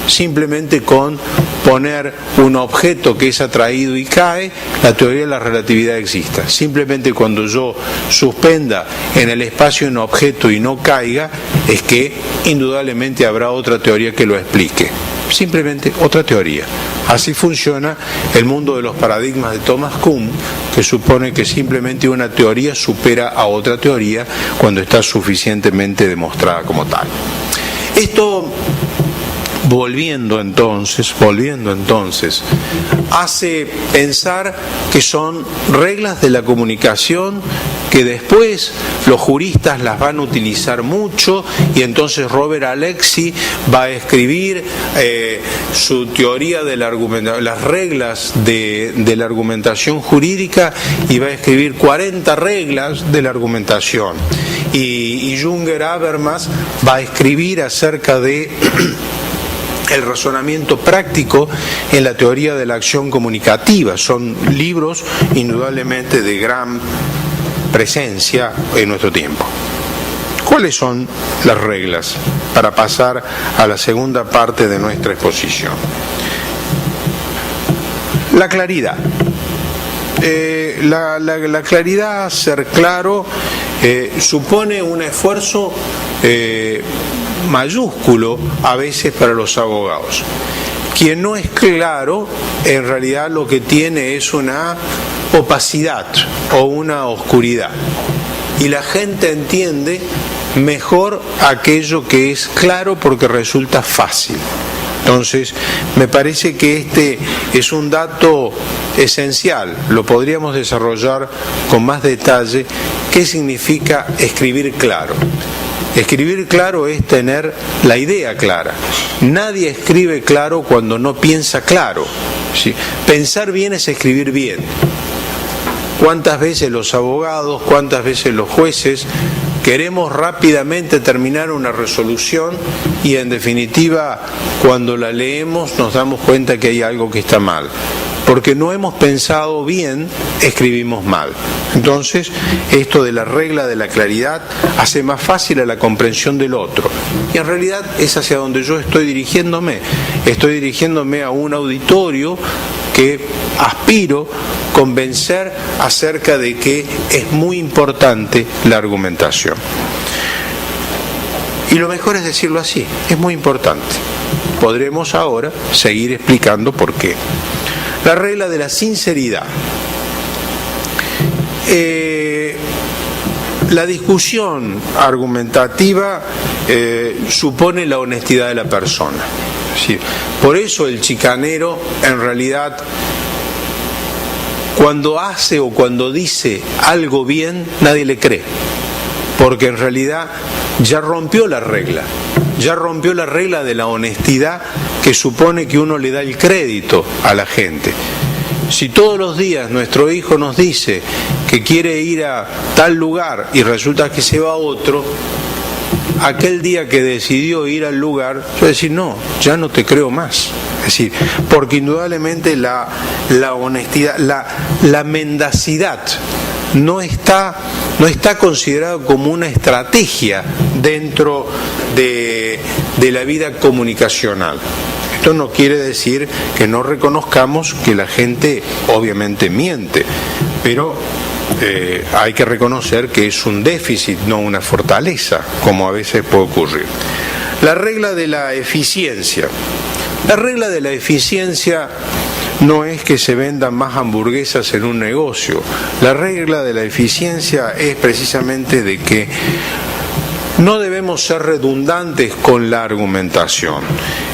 simplemente con poner un objeto que es atraído y cae, la teoría de la relatividad existe. Simplemente cuando yo suspenda en el espacio un objeto y no caiga, es que indudablemente habrá otra teoría que lo explique. Simplemente otra teoría. Así funciona el mundo de los paradigmas de Thomas Kuhn, que supone que simplemente una teoría supera a otra teoría cuando está suficientemente demostrada como tal. Esto, volviendo entonces, hace pensar que son reglas de la comunicación que después los juristas las van a utilizar mucho y entonces Robert Alexy va a escribir su teoría de la argumentación, las reglas de la argumentación jurídica, y va a escribir 40 reglas de la argumentación. Y Jünger Habermas va a escribir acerca de el razonamiento práctico en la teoría de la acción comunicativa. Son libros indudablemente de gran presencia en nuestro tiempo. ¿Cuáles son las reglas para pasar a la segunda parte de nuestra exposición? La claridad. La claridad, ser claro, supone un esfuerzo mayúsculo a veces para los abogados. Quien no es claro, en realidad lo que tiene es una opacidad o una oscuridad. Y la gente entiende mejor aquello que es claro porque resulta fácil. Entonces, me parece que este es un dato esencial. Lo podríamos desarrollar con más detalle. ¿Qué significa escribir claro? Escribir claro es tener la idea clara. Nadie escribe claro cuando no piensa claro. ¿Sí? Pensar bien es escribir bien. ¿Cuántas veces los abogados, cuántas veces los jueces queremos rápidamente terminar una resolución y en definitiva cuando la leemos nos damos cuenta que hay algo que está mal? Porque no hemos pensado bien, escribimos mal. Entonces, esto de la regla de la claridad hace más fácil a la comprensión del otro. Y en realidad es hacia donde yo estoy dirigiéndome. Estoy dirigiéndome a un auditorio que aspiro convencer acerca de que es muy importante la argumentación. Y lo mejor es decirlo así, es muy importante. Podremos ahora seguir explicando por qué. La regla de la sinceridad. La discusión argumentativa supone la honestidad de la persona. ¿Sí? Por eso el chicanero en realidad cuando hace o cuando dice algo bien nadie le cree, porque en realidad ya rompió la regla de la honestidad que supone que uno le da el crédito a la gente. Si todos los días nuestro hijo nos dice que quiere ir a tal lugar y resulta que se va a otro, aquel día que decidió ir al lugar, yo voy a decir, no, ya no te creo más. Es decir, porque indudablemente la honestidad, la mendacidad no está considerado como una estrategia dentro de la vida comunicacional. Esto no quiere decir que no reconozcamos que la gente obviamente miente, pero hay que reconocer que es un déficit, no una fortaleza, como a veces puede ocurrir. La regla de la eficiencia. La regla de la eficiencia no es que se vendan más hamburguesas en un negocio. La regla de la eficiencia es precisamente de que no debemos ser redundantes con la argumentación.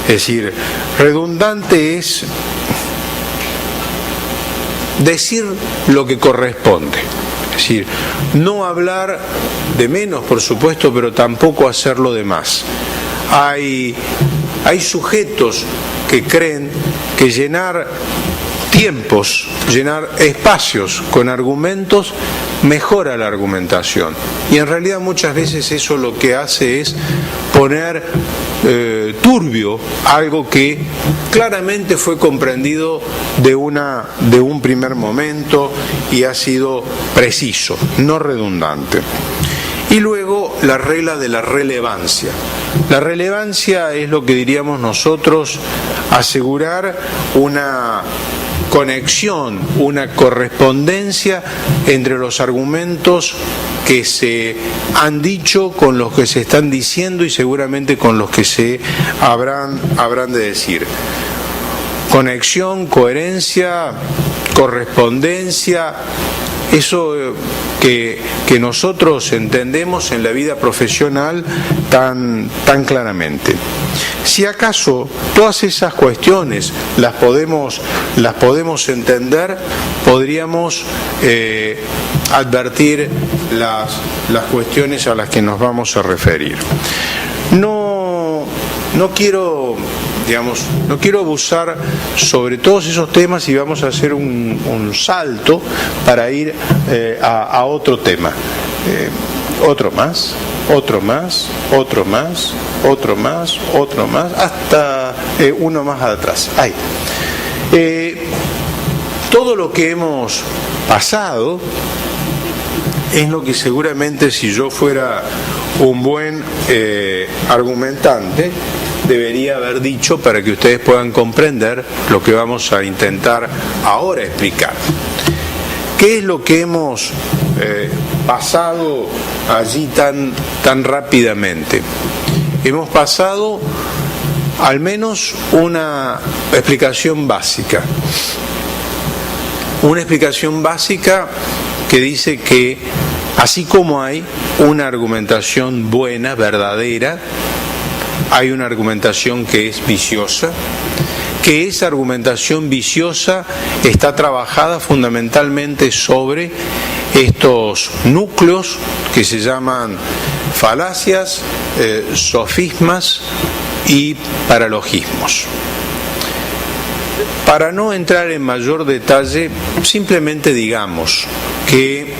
Es decir, redundante es decir lo que corresponde. Es decir, no hablar de menos, por supuesto, pero tampoco hacerlo de más. Hay sujetos que creen que llenar tiempos, llenar espacios con argumentos mejora la argumentación. Y en realidad muchas veces eso lo que hace es poner turbio algo que claramente fue comprendido de un primer momento y ha sido preciso, no redundante. Y luego la regla de la relevancia. La relevancia es lo que diríamos nosotros, asegurar una conexión, una correspondencia entre los argumentos que se han dicho con los que se están diciendo y seguramente con los que se habrán de decir. Conexión, coherencia, correspondencia, eso que nosotros entendemos en la vida profesional tan claramente. Si acaso todas esas cuestiones las podemos entender, podríamos advertir las cuestiones a las que nos vamos a referir. No quiero abusar sobre todos esos temas y vamos a hacer un salto para ir a otro tema. Otro más, hasta uno más atrás. Ahí. Todo lo que hemos pasado es lo que seguramente, si yo fuera un buen argumentante, debería haber dicho para que ustedes puedan comprender lo que vamos a intentar ahora explicar. ¿Qué es lo que hemos pasado allí tan rápidamente? Hemos pasado al menos una explicación básica. Una explicación básica que dice que así como hay una argumentación buena, verdadera, hay una argumentación que es viciosa, que esa argumentación viciosa está trabajada fundamentalmente sobre estos núcleos que se llaman falacias, sofismas y paralogismos. Para no entrar en mayor detalle, simplemente digamos que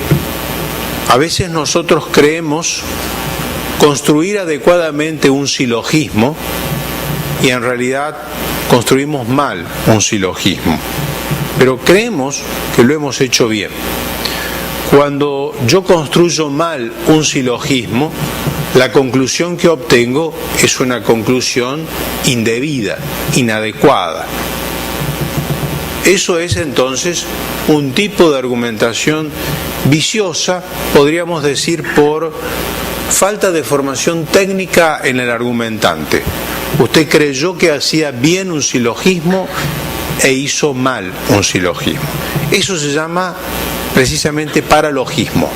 a veces nosotros creemos construir adecuadamente un silogismo y en realidad construimos mal un silogismo, pero creemos que lo hemos hecho bien. Cuando yo construyo mal un silogismo, la conclusión que obtengo es una conclusión indebida, inadecuada. Eso es entonces un tipo de argumentación viciosa, podríamos decir, por falta de formación técnica en el argumentante. Usted creyó que hacía bien un silogismo e hizo mal un silogismo. Eso se llama precisamente paralogismo.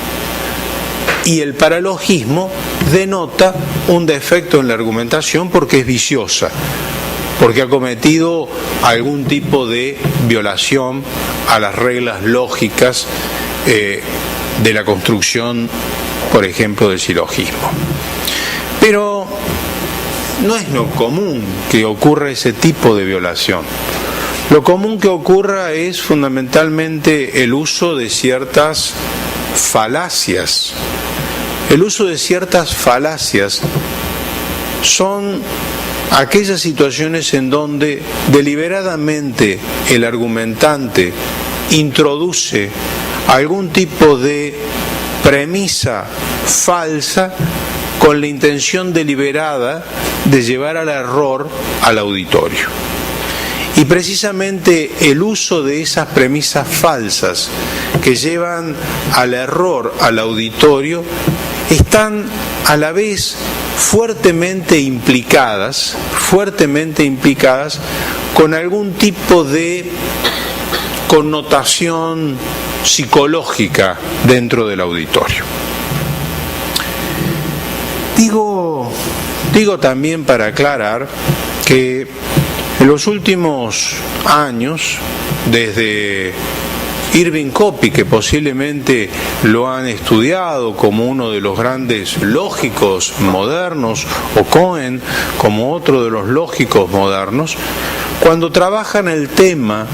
Y el paralogismo denota un defecto en la argumentación porque es viciosa, porque ha cometido algún tipo de violación a las reglas lógicas de la construcción, por ejemplo, del silogismo. Pero no es lo común que ocurra ese tipo de violación. Lo común que ocurra es fundamentalmente el uso de ciertas falacias. El uso de ciertas falacias son aquellas situaciones en donde deliberadamente el argumentante introduce algún tipo de premisa falsa con la intención deliberada de llevar al error al auditorio. Y precisamente el uso de esas premisas falsas que llevan al error al auditorio están a la vez fuertemente implicadas con algún tipo de connotación psicológica dentro del auditorio. Digo también para aclarar que en los últimos años, desde Irving Copy, que posiblemente lo han estudiado como uno de los grandes lógicos modernos, o Cohen como otro de los lógicos modernos, cuando trabajan el tema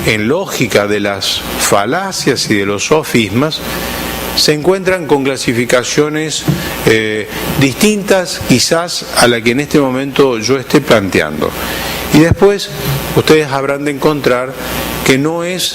en lógica de las falacias y de los sofismas, se encuentran con clasificaciones distintas quizás a la que en este momento yo esté planteando. Y después ustedes habrán de encontrar que no es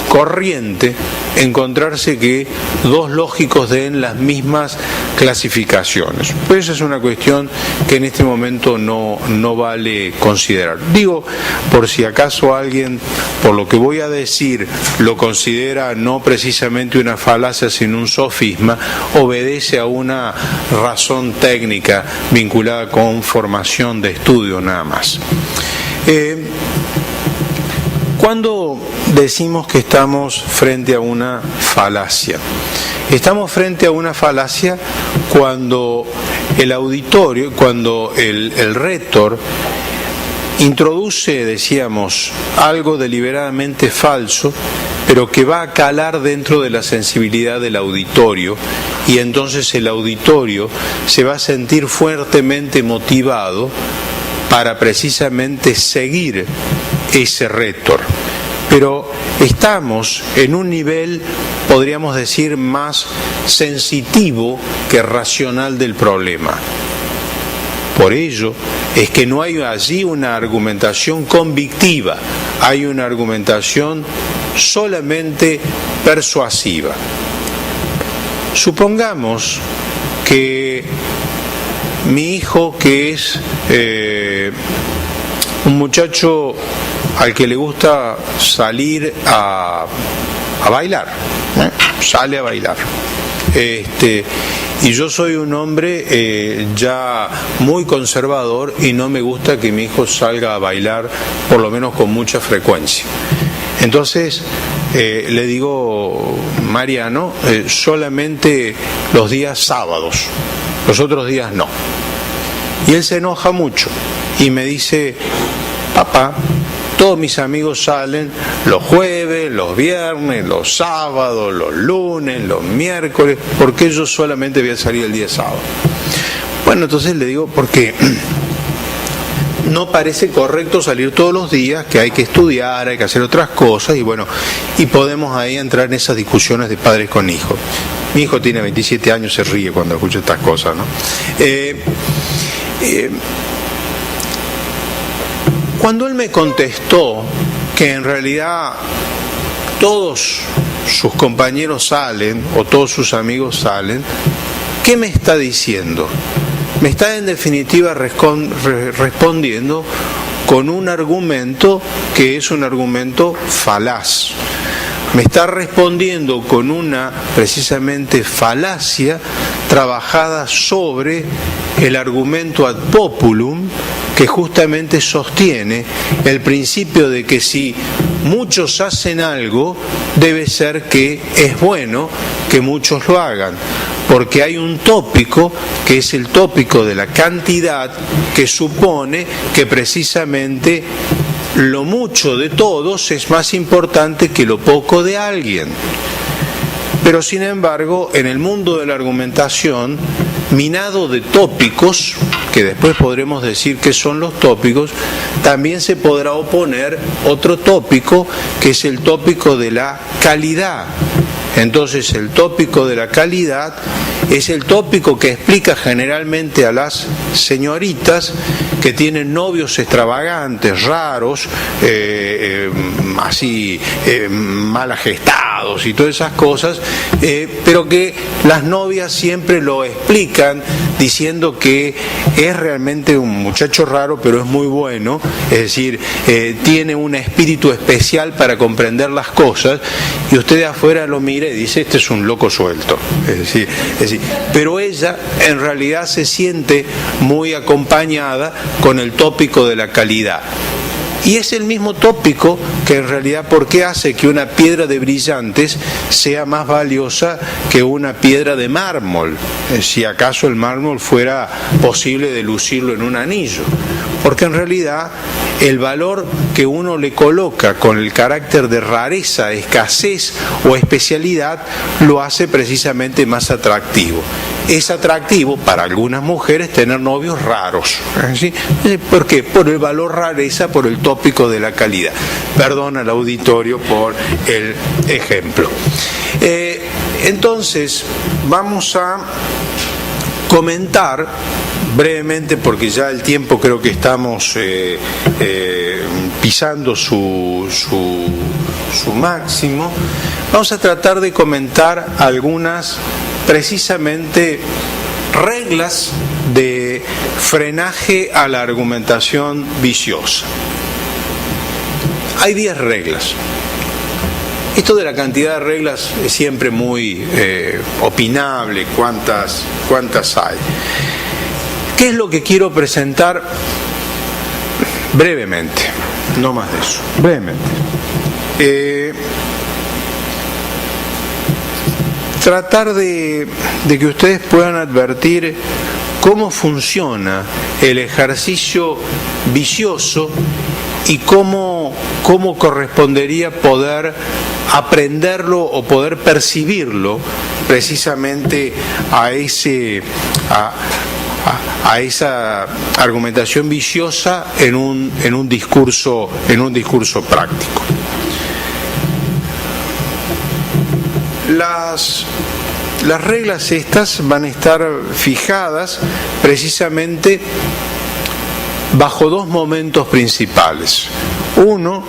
corriente encontrarse que dos lógicos den las mismas clasificaciones. Pues esa es una cuestión que en este momento no vale considerar. Digo, por si acaso alguien, por lo que voy a decir, lo considera no precisamente una falacia sino un sofisma, obedece a una razón técnica vinculada con formación de estudio nada más. ¿Cuándo decimos que estamos frente a una falacia? Estamos frente a una falacia cuando el auditorio, cuando el rétor introduce, decíamos, algo deliberadamente falso, pero que va a calar dentro de la sensibilidad del auditorio, y entonces el auditorio se va a sentir fuertemente motivado para precisamente seguir ese rétor. Pero estamos en un nivel, podríamos decir, más sensitivo que racional del problema. Por ello es que no hay allí una argumentación convictiva, hay una argumentación solamente persuasiva. Supongamos que mi hijo, que es un muchacho al que le gusta salir a bailar, sale a bailar, y yo soy un hombre ya muy conservador y no me gusta que mi hijo salga a bailar, por lo menos con mucha frecuencia. Entonces le digo, Mariano, solamente los días sábados, los otros días no. Y él se enoja mucho y me dice, papá, todos mis amigos salen los jueves, los viernes, los sábados, los lunes, los miércoles, ¿por qué yo solamente voy a salir el día sábado? Bueno, entonces le digo, porque no parece correcto salir todos los días, que hay que estudiar, hay que hacer otras cosas, y bueno, y podemos ahí entrar en esas discusiones de padres con hijos. Mi hijo tiene 27 años, se ríe cuando escucha estas cosas, ¿no? Cuando él me contestó que en realidad todos sus compañeros salen o todos sus amigos salen, ¿qué me está diciendo? Me está en definitiva respondiendo con un argumento que es un argumento falaz. Me está respondiendo con una precisamente falacia trabajada sobre el argumento ad populum, que justamente sostiene el principio de que si muchos hacen algo, debe ser que es bueno que muchos lo hagan, porque hay un tópico que es el tópico de la cantidad, que supone que precisamente lo mucho de todos es más importante que lo poco de alguien. Pero sin embargo, en el mundo de la argumentación, minado de tópicos, que después podremos decir que son los tópicos, también se podrá oponer otro tópico, que es el tópico de la calidad. Entonces, el tópico de la calidad es el tópico que explica generalmente a las señoritas que tienen novios extravagantes, raros, así mal agestados, pecados y todas esas cosas, pero que las novias siempre lo explican diciendo que es realmente un muchacho raro, pero es muy bueno, es decir, tiene un espíritu especial para comprender las cosas, y usted de afuera lo mira y dice, este es un loco suelto. Es decir, pero ella en realidad se siente muy acompañada con el tópico de la calidad. Y es el mismo tópico que en realidad, ¿por qué hace que una piedra de brillantes sea más valiosa que una piedra de mármol? Si acaso el mármol fuera posible de lucirlo en un anillo. Porque en realidad el valor que uno le coloca con el carácter de rareza, escasez o especialidad lo hace precisamente más atractivo. Es atractivo para algunas mujeres tener novios raros. ¿Sí? ¿Por qué? Por el valor rareza, por el tópico de la calidad. Perdón al auditorio por el ejemplo. Entonces, vamos a comentar brevemente, porque ya el tiempo creo que estamos pisando su máximo. Vamos a tratar de comentar algunas precisamente reglas de frenaje a la argumentación viciosa. Hay 10 reglas. Esto de la cantidad de reglas es siempre muy opinable, cuántas hay. ¿Qué es lo que quiero presentar? Brevemente, no más de eso, brevemente. Tratar de que ustedes puedan advertir cómo funciona el ejercicio vicioso y cómo correspondería poder aprenderlo o poder percibirlo precisamente a esa argumentación viciosa en un discurso práctico. Las reglas estas van a estar fijadas precisamente bajo 2 momentos principales. Uno,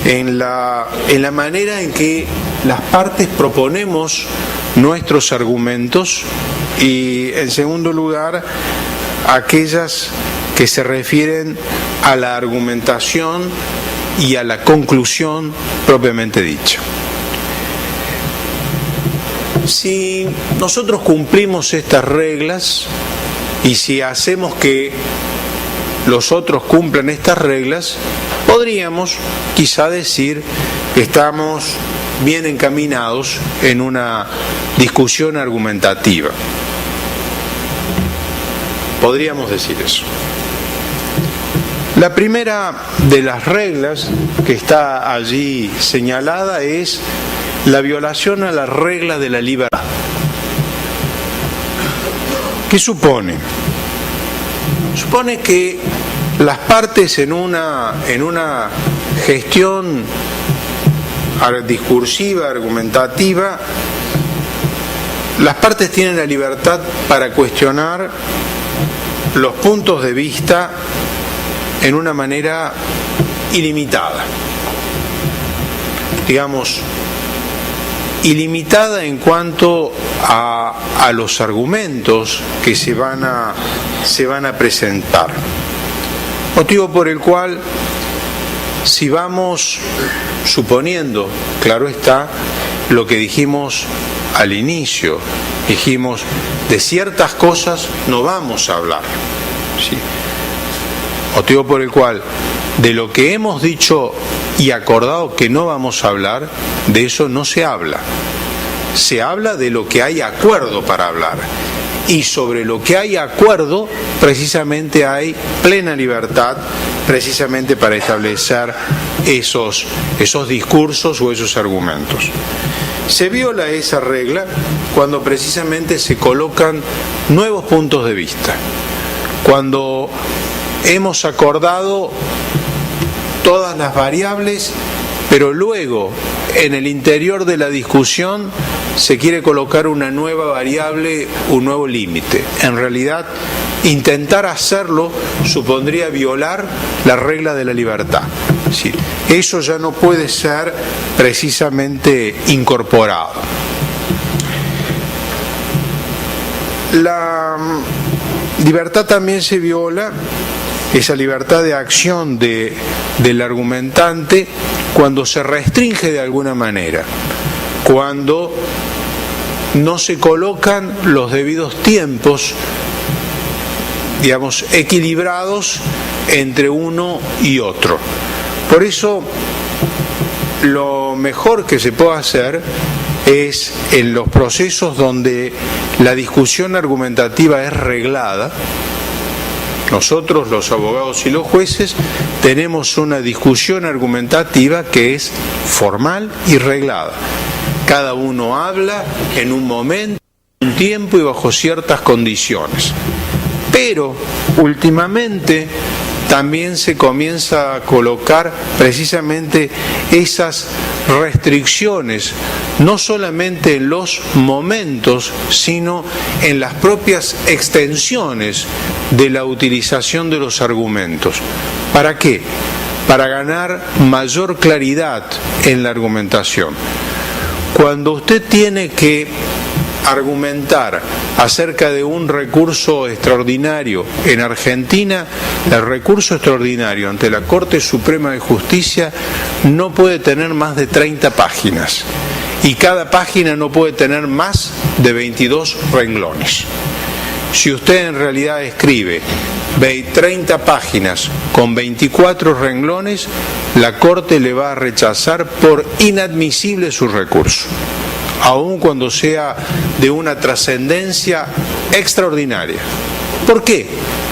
en la manera en que las partes proponemos nuestros argumentos, y en segundo lugar, aquellas que se refieren a la argumentación y a la conclusión propiamente dicha. Si nosotros cumplimos estas reglas y si hacemos que los otros cumplan estas reglas, podríamos quizá decir que estamos bien encaminados en una discusión argumentativa. Podríamos decir eso. La primera de las reglas que está allí señalada es la violación a la regla de la libertad. ¿Qué supone? Supone que las partes en una gestión discursiva, argumentativa, las partes tienen la libertad para cuestionar los puntos de vista en una manera ilimitada. Digamos, ilimitada en cuanto a los argumentos que se van a presentar. Motivo por el cual, si vamos suponiendo, claro está, lo que dijimos al inicio, dijimos, de ciertas cosas no vamos a hablar, ¿sí? Motivo por el cual, de lo que hemos dicho y acordado que no vamos a hablar, de eso no se habla. Se habla de lo que hay acuerdo para hablar. Y sobre lo que hay acuerdo, precisamente hay plena libertad, precisamente para establecer esos discursos o esos argumentos. Se viola esa regla cuando precisamente se colocan nuevos puntos de vista. Cuando hemos acordado todas las variables, pero luego en el interior de la discusión se quiere colocar una nueva variable, un nuevo límite. En realidad, intentar hacerlo supondría violar la regla de la libertad. Es decir, eso ya no puede ser precisamente incorporado. La libertad también se viola, esa libertad de acción del argumentante, cuando se restringe de alguna manera, cuando no se colocan los debidos tiempos, digamos, equilibrados entre uno y otro. Por eso, lo mejor que se puede hacer es en los procesos donde la discusión argumentativa es reglada. Nosotros, los abogados y los jueces, tenemos una discusión argumentativa que es formal y reglada. Cada uno habla en un momento, en un tiempo y bajo ciertas condiciones. Pero, últimamente, también se comienza a colocar precisamente esas restricciones, no solamente en los momentos, sino en las propias extensiones de la utilización de los argumentos. ¿Para qué? Para ganar mayor claridad en la argumentación. Cuando usted tiene que argumentar acerca de un recurso extraordinario en Argentina, el recurso extraordinario ante la Corte Suprema de Justicia no puede tener más de 30 páginas y cada página no puede tener más de 22 renglones. Si usted en realidad escribe 30 páginas con 24 renglones, la Corte le va a rechazar por inadmisible su recurso, aun cuando sea de una trascendencia extraordinaria. ¿Por qué?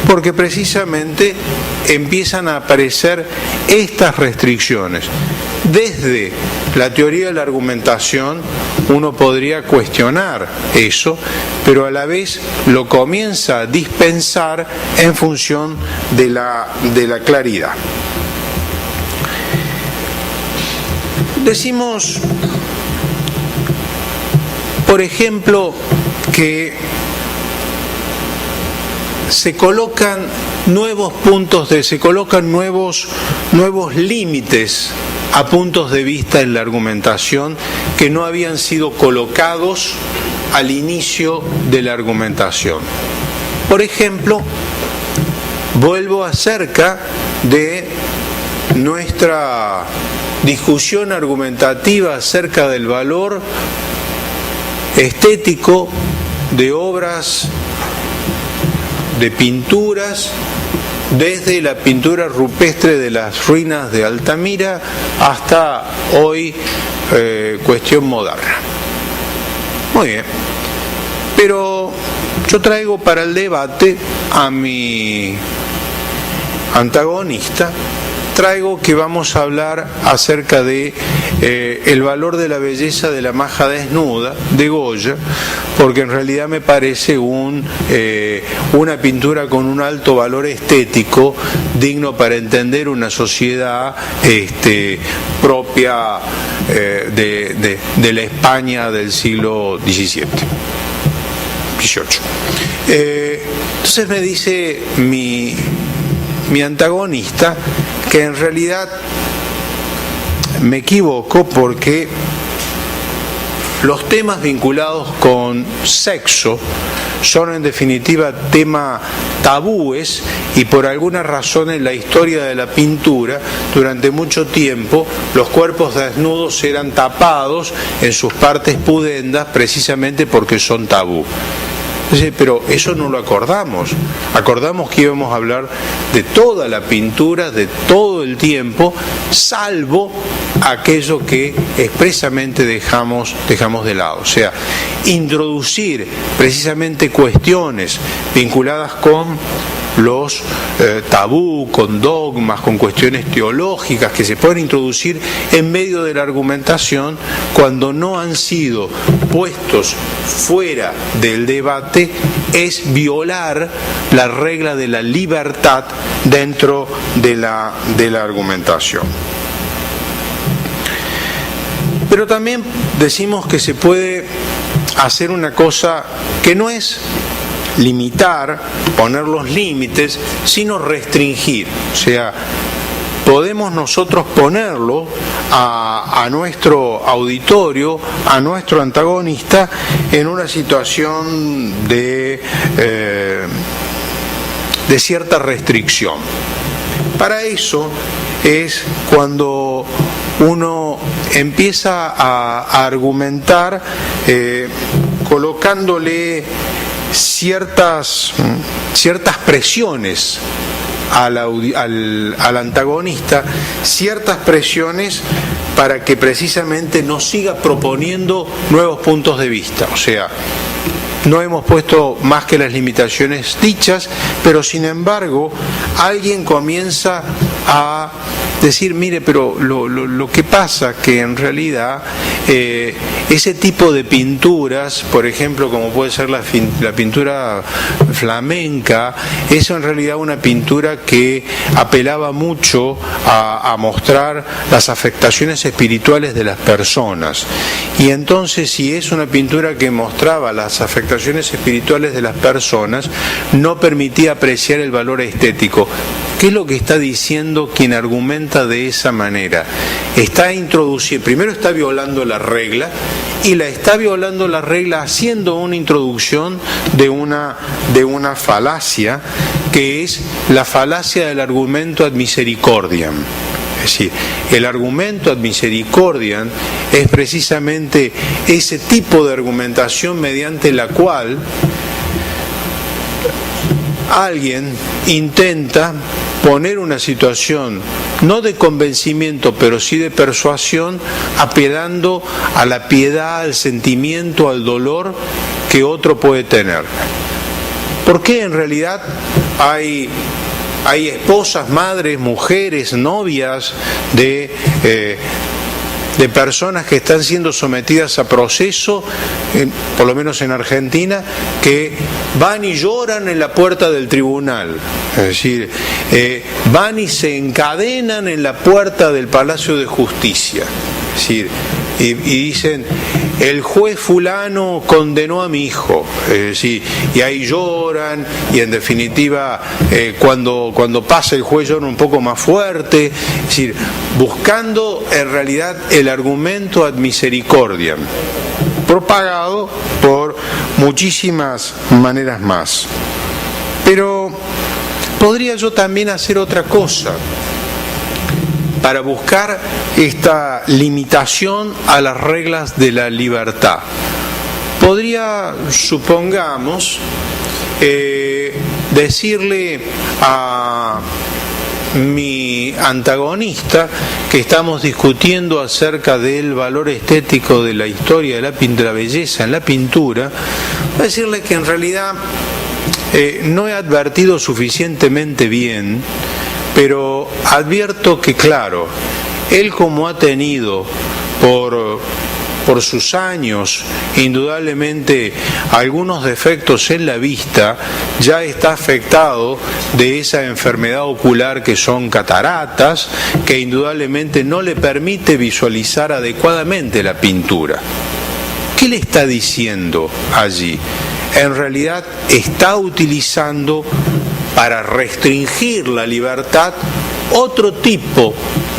Porque precisamente empiezan a aparecer estas restricciones. Desde la teoría de la argumentación uno podría cuestionar eso, pero a la vez lo comienza a dispensar en función de la claridad. Decimos, por ejemplo, que se colocan nuevos límites a puntos de vista en la argumentación que no habían sido colocados al inicio de la argumentación. Por ejemplo, vuelvo acerca de nuestra discusión argumentativa acerca del valor estético de obras, de pinturas, desde la pintura rupestre de las ruinas de Altamira hasta hoy cuestión moderna. Muy bien, pero yo traigo para el debate a mi antagonista. Traigo que vamos a hablar acerca de el valor de la belleza de la maja desnuda de Goya, porque en realidad me parece una pintura con un alto valor estético, digno para entender una sociedad propia de la España del siglo XVII. Entonces me dice mi antagonista que en realidad me equivoco, porque los temas vinculados con sexo son en definitiva temas tabúes, y por alguna razón en la historia de la pintura durante mucho tiempo los cuerpos desnudos eran tapados en sus partes pudendas precisamente porque son tabú. Pero eso no lo acordamos que íbamos a hablar de toda la pintura, de todo el tiempo, salvo aquello que expresamente dejamos de lado. O sea, introducir precisamente cuestiones vinculadas con los tabú, con dogmas, con cuestiones teológicas que se pueden introducir en medio de la argumentación cuando no han sido puestos fuera del debate, es violar la regla de la libertad dentro de la argumentación. Pero también decimos que se puede hacer una cosa que no es limitar, poner los límites, sino restringir. O sea, podemos nosotros ponerlo a nuestro auditorio, a nuestro antagonista, en una situación de cierta restricción. Para eso es cuando uno empieza a argumentar colocándole ciertas presiones al antagonista, ciertas presiones para que precisamente nos siga proponiendo nuevos puntos de vista. O sea, no hemos puesto más que las limitaciones dichas, pero sin embargo alguien comienza a decir, mire, pero lo que pasa que en realidad ese tipo de pinturas, por ejemplo, como puede ser la pintura flamenca, es en realidad una pintura que apelaba mucho a mostrar las afectaciones espirituales de las personas. Y entonces, si es una pintura que mostraba las afectaciones espirituales de las personas, no permitía apreciar el valor estético. ¿Qué es lo que está diciendo quien argumenta de esa manera? Está introduciendo, primero está violando la regla, y la está violando la regla haciendo una introducción de una falacia, que es la falacia del argumento ad misericordiam. Es decir, el argumento ad misericordiam es precisamente ese tipo de argumentación mediante la cual alguien intenta poner una situación no de convencimiento, pero sí de persuasión, apelando a la piedad, al sentimiento, al dolor que otro puede tener. Porque en realidad hay esposas, madres, mujeres, novias de personas que están siendo sometidas a proceso, por lo menos en Argentina, que van y lloran en la puerta del tribunal, es decir, van y se encadenan en la puerta del Palacio de Justicia, es decir, y dicen, el juez fulano condenó a mi hijo, es decir, y ahí lloran, y en definitiva cuando pasa el juez llora un poco más fuerte, es decir, buscando en realidad el argumento ad misericordiam, propagado por muchísimas maneras más. Pero podría yo también hacer otra cosa para buscar esta limitación a las reglas de la libertad. Podría, supongamos, decirle a mi antagonista, que estamos discutiendo acerca del valor estético de la historia de la belleza en la pintura, decirle que en realidad no he advertido suficientemente bien, pero advierto que, claro, él, como ha tenido por sus años indudablemente algunos defectos en la vista, ya está afectado de esa enfermedad ocular que son cataratas, que indudablemente no le permite visualizar adecuadamente la pintura. ¿Qué le está diciendo allí? En realidad está utilizando para restringir la libertad otro tipo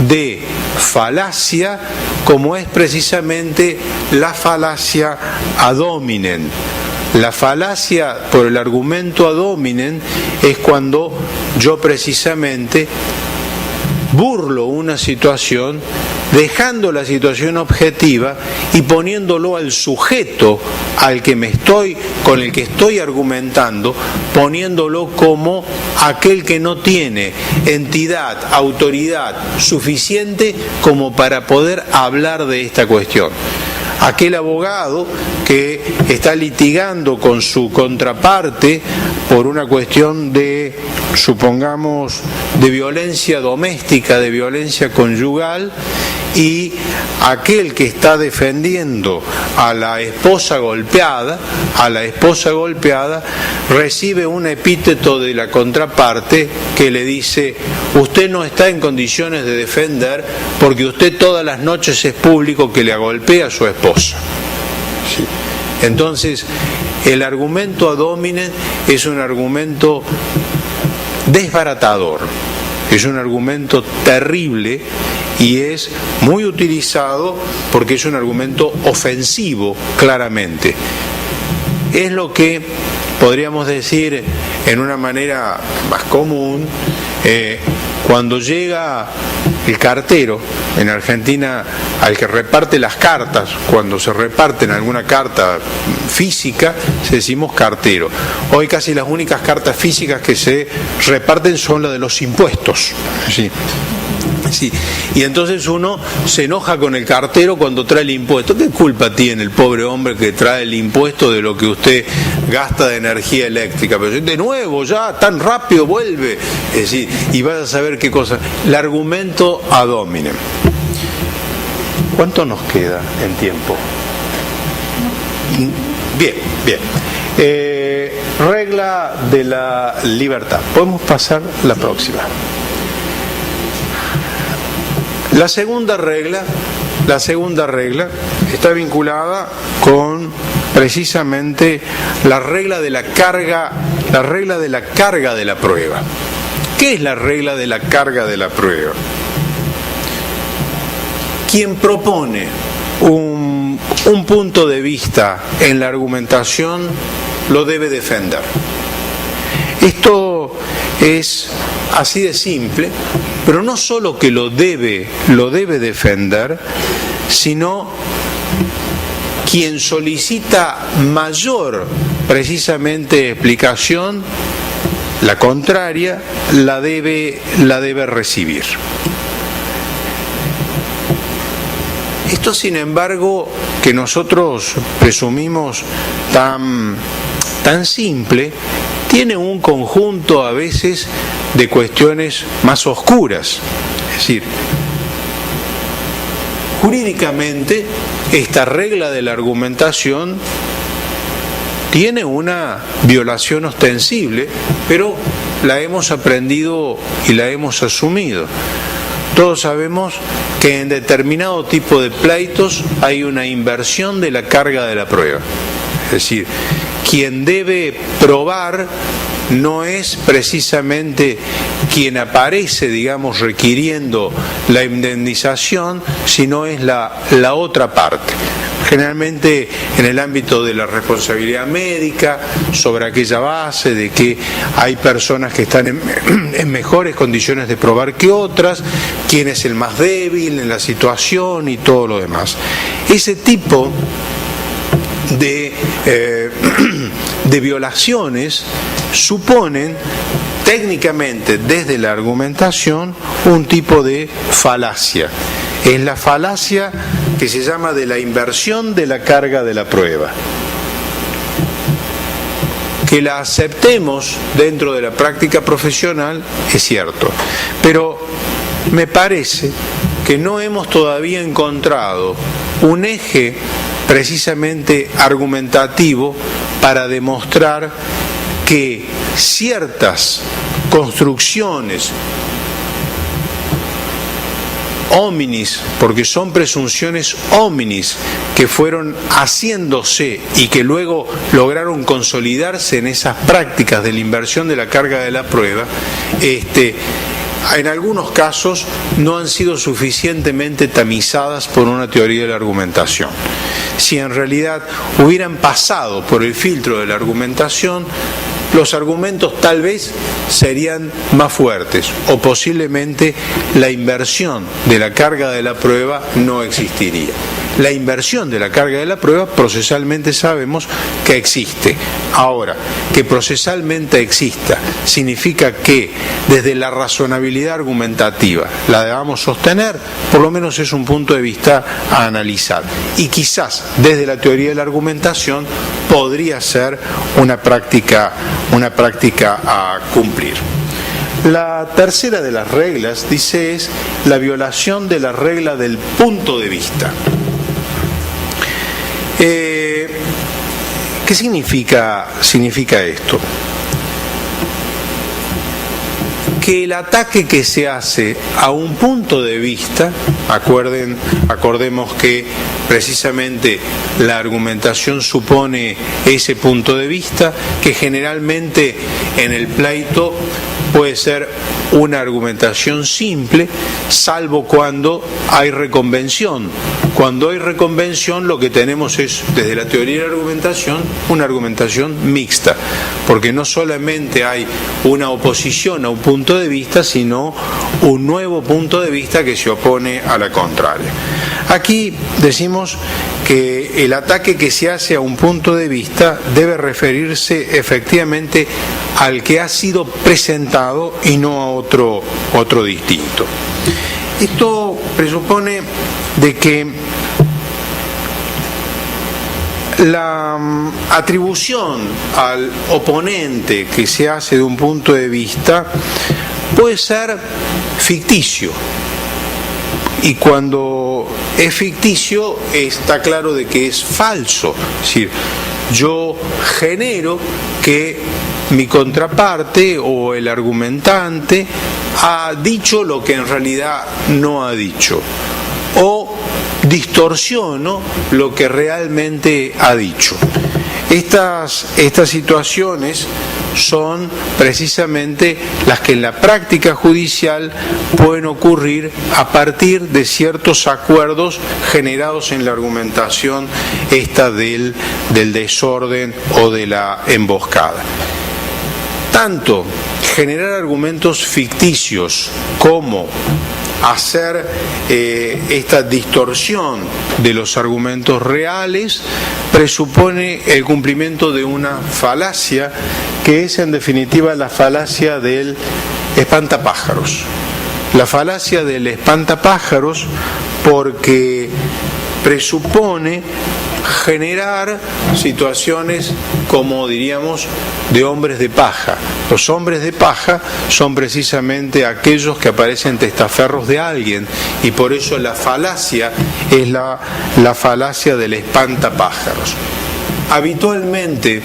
de falacia, como es precisamente la falacia ad hominem. La falacia por el argumento ad hominem es cuando yo precisamente burlo una situación, dejando la situación objetiva y poniéndolo al sujeto con el que estoy argumentando, poniéndolo como aquel que no tiene entidad, autoridad suficiente como para poder hablar de esta cuestión. Aquel abogado que está litigando con su contraparte por una cuestión de, supongamos, de violencia doméstica, de violencia conyugal, y aquel que está defendiendo a la esposa golpeada, recibe un epíteto de la contraparte que le dice: usted no está en condiciones de defender porque usted todas las noches es público que le golpea a su esposa. ¿Sí? Entonces, el argumento ad hominem es un argumento desbaratador. es un argumento terrible y es muy utilizado porque es un argumento ofensivo, claramente. Es lo que podríamos decir en una manera más común, cuando llega el cartero en Argentina, al que reparte las cartas, cuando se reparten alguna carta física, se decimos cartero. Hoy casi las únicas cartas físicas que se reparten son las de los impuestos. ¿Sí? Sí. Y entonces uno se enoja con el cartero cuando trae el impuesto. ¿Qué culpa tiene el pobre hombre que trae el impuesto de lo que usted gasta de energía eléctrica? Pero de nuevo, ya tan rápido vuelve. Es decir, y vas a saber qué cosa. El argumento ad hominem. ¿Cuánto nos queda en tiempo? Bien, bien. Regla de la libertad. Podemos pasar la próxima. La segunda regla está vinculada con precisamente la regla de la carga de la prueba. ¿Qué es la regla de la carga de la prueba? Quien propone un punto de vista en la argumentación lo debe defender. Esto es así de simple, pero no solo que lo debe defender, sino quien solicita mayor, precisamente, explicación, la contraria, la debe recibir. Esto, sin embargo, que nosotros presumimos tan simple, tiene un conjunto a veces de cuestiones más oscuras. Es decir, jurídicamente esta regla de la argumentación tiene una violación ostensible, pero la hemos aprendido y la hemos asumido. Todos sabemos que en determinado tipo de pleitos hay una inversión de la carga de la prueba. Es decir, quien debe probar no es precisamente quien aparece, digamos, requiriendo la indemnización, sino es la otra parte. Generalmente en el ámbito de la responsabilidad médica, sobre aquella base de que hay personas que están en mejores condiciones de probar que otras, quién es el más débil en la situación y todo lo demás. Ese tipo de violaciones suponen técnicamente desde la argumentación un tipo de falacia. Es la falacia que se llama de la inversión de la carga de la prueba. Que la aceptemos dentro de la práctica profesional es cierto, pero me parece que no hemos todavía encontrado un eje precisamente argumentativo para demostrar que ciertas construcciones hominis, porque son presunciones hominis que fueron haciéndose y que luego lograron consolidarse en esas prácticas de la inversión de la carga de la prueba, en algunos casos no han sido suficientemente tamizadas por una teoría de la argumentación. Si en realidad hubieran pasado por el filtro de la argumentación, los argumentos tal vez serían más fuertes o posiblemente la inversión de la carga de la prueba no existiría. La inversión de la carga de la prueba procesalmente sabemos que existe. Ahora, que procesalmente exista significa que desde la razonabilidad argumentativa la debamos sostener, por lo menos es un punto de vista a analizar. Y quizás desde la teoría de la argumentación podría ser una práctica a cumplir. La tercera de las reglas, dice, es la violación de la regla del punto de vista. ¿Qué significa esto? Que el ataque que se hace a un punto de vista, acordemos que precisamente la argumentación supone ese punto de vista, que generalmente en el pleito puede ser una argumentación simple, salvo cuando hay reconvención. Cuando hay reconvención, lo que tenemos es, desde la teoría de la argumentación, una argumentación mixta, porque no solamente hay una oposición a un punto de vista, sino un nuevo punto de vista que se opone a la contraria. Aquí decimos que el ataque que se hace a un punto de vista debe referirse efectivamente al que ha sido presentado y no a otro distinto. Esto presupone de que la atribución al oponente que se hace de un punto de vista puede ser ficticio. Y cuando es ficticio está claro de que es falso. Es decir, yo genero que mi contraparte o el argumentante ha dicho lo que en realidad no ha dicho, o distorsiono lo que realmente ha dicho. Estas situaciones son precisamente las que en la práctica judicial pueden ocurrir a partir de ciertos acuerdos generados en la argumentación esta del desorden o de la emboscada. Tanto generar argumentos ficticios como hacer esta distorsión de los argumentos reales presupone el cumplimiento de una falacia que es en definitiva la falacia del espantapájaros. La falacia del espantapájaros porque presupone generar situaciones como diríamos de hombres de paja. Los hombres de paja son precisamente aquellos que aparecen testaferros de alguien y por eso la falacia es la falacia del espantapájaros. Habitualmente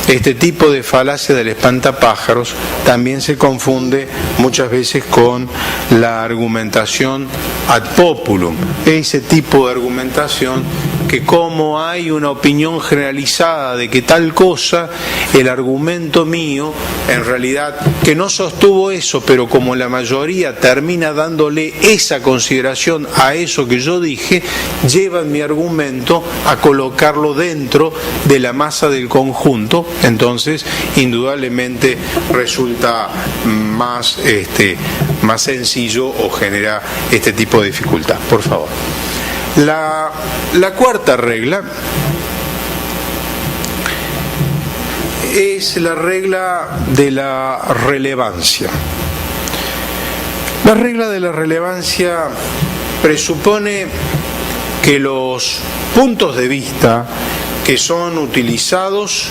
este tipo de falacia del espantapájaros también se confunde muchas veces con la argumentación ad populum, ese tipo de argumentación que como hay una opinión generalizada de que tal cosa, el argumento mío en realidad que no sostuvo eso, pero como la mayoría termina dándole esa consideración a eso que yo dije, llevan mi argumento a colocarlo dentro de la masa del conjunto. Entonces indudablemente resulta más sencillo o genera este tipo de dificultad. Por favor. La cuarta regla es la regla de la relevancia. La regla de la relevancia presupone que los puntos de vista que son utilizados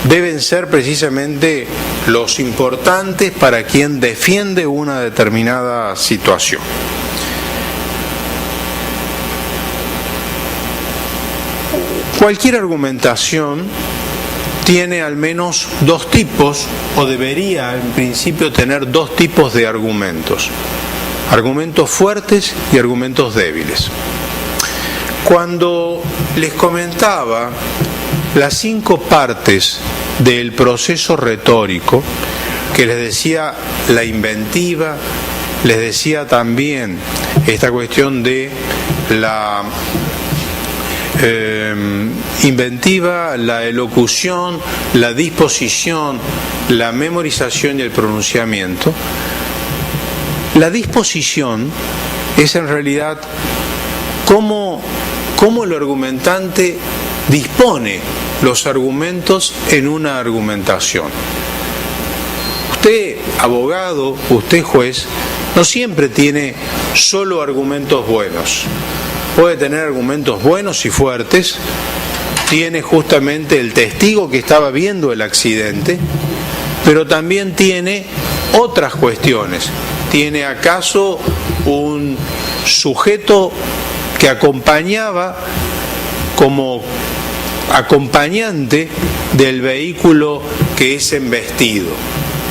deben ser precisamente los importantes para quien defiende una determinada situación. Cualquier argumentación tiene al menos dos tipos, o debería en principio tener dos tipos de argumentos: argumentos fuertes y argumentos débiles. Cuando les comentaba las 5 partes del proceso retórico, que les decía la inventiva, les decía también esta cuestión de la inventiva, la elocución, la disposición, la memorización y el pronunciamiento. La disposición es en realidad cómo el argumentante dispone los argumentos en una argumentación. Usted, abogado, usted, juez, no siempre tiene solo argumentos buenos. Puede tener argumentos buenos y fuertes. Tiene justamente el testigo que estaba viendo el accidente, pero también tiene otras cuestiones. ¿Tiene acaso un sujeto que acompañaba como acompañante del vehículo que es embestido?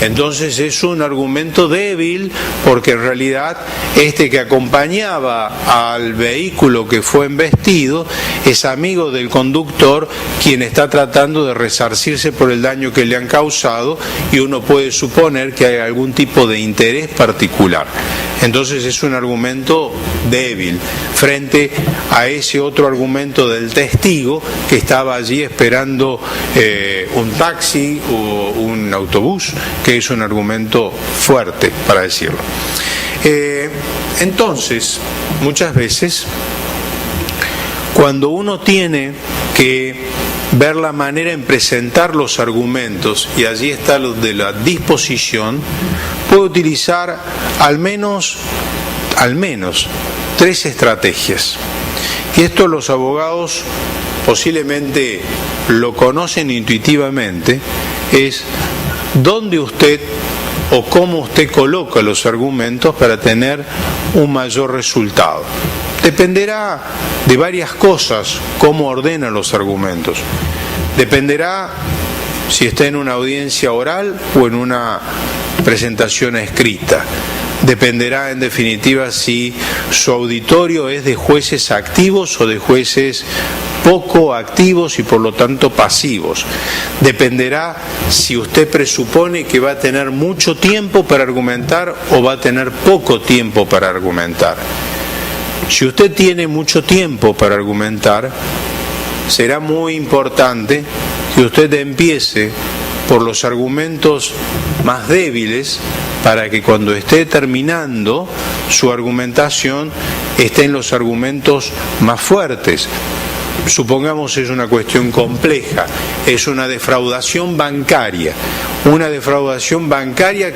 Entonces es un argumento débil, porque en realidad este que acompañaba al vehículo que fue embestido es amigo del conductor, quien está tratando de resarcirse por el daño que le han causado, y uno puede suponer que hay algún tipo de interés particular. Entonces es un argumento débil frente a ese otro argumento del testigo que estaba allí esperando un taxi o un autobús, que es un argumento fuerte, para decirlo. Entonces, muchas veces, cuando uno tiene que ver la manera en presentar los argumentos, y allí está lo de la disposición, puede utilizar al menos 3 estrategias. Y esto los abogados posiblemente lo conocen intuitivamente, es dónde usted o cómo usted coloca los argumentos para tener un mayor resultado. Dependerá de varias cosas cómo ordena los argumentos. Dependerá si está en una audiencia oral o en una presentación escrita. Dependerá, en definitiva, si su auditorio es de jueces activos o de jueces poco activos y por lo tanto pasivos. Dependerá si usted presupone que va a tener mucho tiempo para argumentar o va a tener poco tiempo para argumentar. Si usted tiene mucho tiempo para argumentar, será muy importante que usted empiece por los argumentos más débiles, para que cuando esté terminando su argumentación estén los argumentos más fuertes. Supongamos es una cuestión compleja, es una defraudación bancaria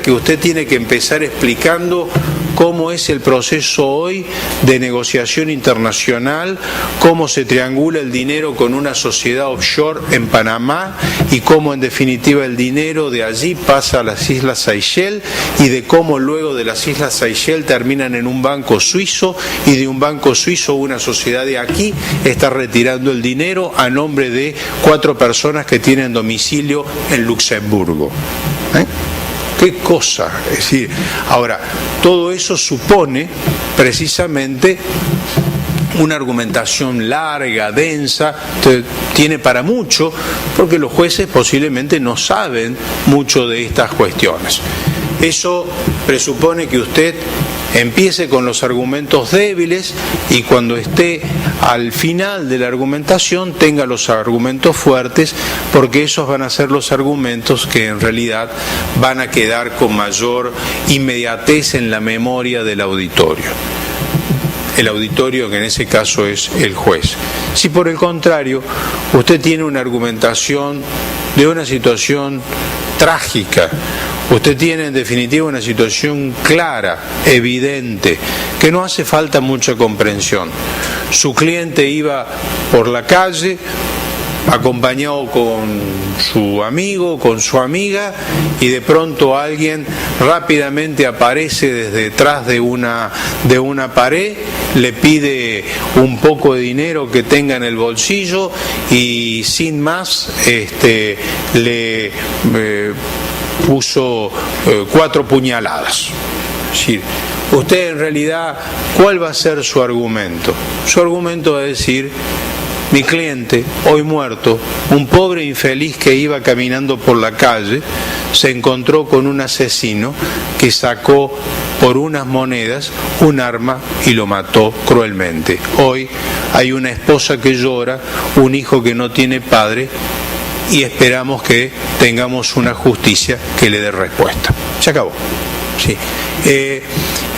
que usted tiene que empezar explicando cómo es el proceso hoy de negociación internacional, cómo se triangula el dinero con una sociedad offshore en Panamá y cómo en definitiva el dinero de allí pasa a las Islas Seychelles, y de cómo luego de las Islas Seychelles terminan en un banco suizo, y de un banco suizo una sociedad de aquí está retirando el dinero a nombre de 4 personas que tienen domicilio en Luxemburgo. ¿Qué cosa? Es decir, ahora, todo eso supone precisamente una argumentación larga, densa, tiene para mucho, porque los jueces posiblemente no saben mucho de estas cuestiones. Eso presupone que usted empiece con los argumentos débiles y cuando esté al final de la argumentación tenga los argumentos fuertes, porque esos van a ser los argumentos que en realidad van a quedar con mayor inmediatez en la memoria del auditorio. El auditorio, que en ese caso es el juez. Si por el contrario usted tiene una argumentación de una situación trágica, usted tiene en definitiva una situación clara, evidente, que no hace falta mucha comprensión. Su cliente iba por la calle acompañado con su amigo, con su amiga, y de pronto alguien rápidamente aparece desde detrás de una pared, le pide un poco de dinero que tenga en el bolsillo y sin más le puso 4 puñaladas. Es decir, usted en realidad, ¿cuál va a ser su argumento? Su argumento va a decir: mi cliente, hoy muerto, un pobre infeliz que iba caminando por la calle, se encontró con un asesino que sacó por unas monedas un arma y lo mató cruelmente. Hoy hay una esposa que llora, un hijo que no tiene padre, y esperamos que tengamos una justicia que le dé respuesta. Se acabó. Sí.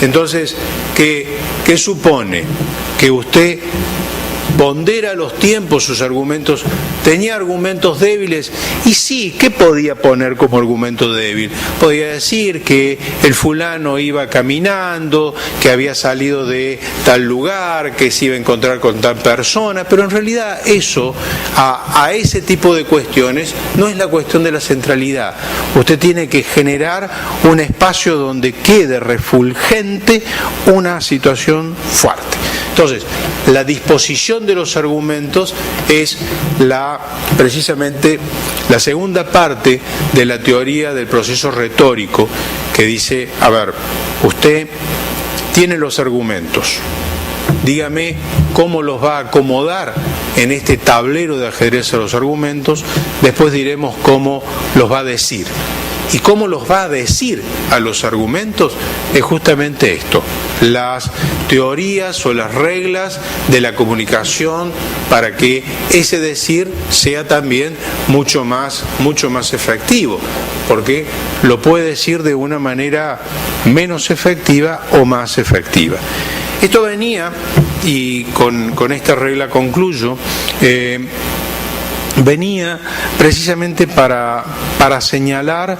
Entonces, ¿qué supone? Que usted pondera los tiempos, sus argumentos. Tenía argumentos débiles, y sí, ¿qué podía poner como argumento débil? Podía decir que el fulano iba caminando, que había salido de tal lugar, que se iba a encontrar con tal persona, pero en realidad eso, a ese tipo de cuestiones, no es la cuestión de la centralidad. Usted tiene que generar un espacio donde quede refulgente una situación fuerte. Entonces, la disposición de los argumentos es precisamente la segunda parte de la teoría del proceso retórico, que dice, a ver, usted tiene los argumentos, dígame cómo los va a acomodar en este tablero de ajedrez a los argumentos, después diremos cómo los va a decir. Y cómo los va a decir a los argumentos es justamente esto, las teorías o las reglas de la comunicación para que ese decir sea también mucho más efectivo, porque lo puede decir de una manera menos efectiva o más efectiva. Esto venía, y con esta regla concluyo, venía precisamente para señalar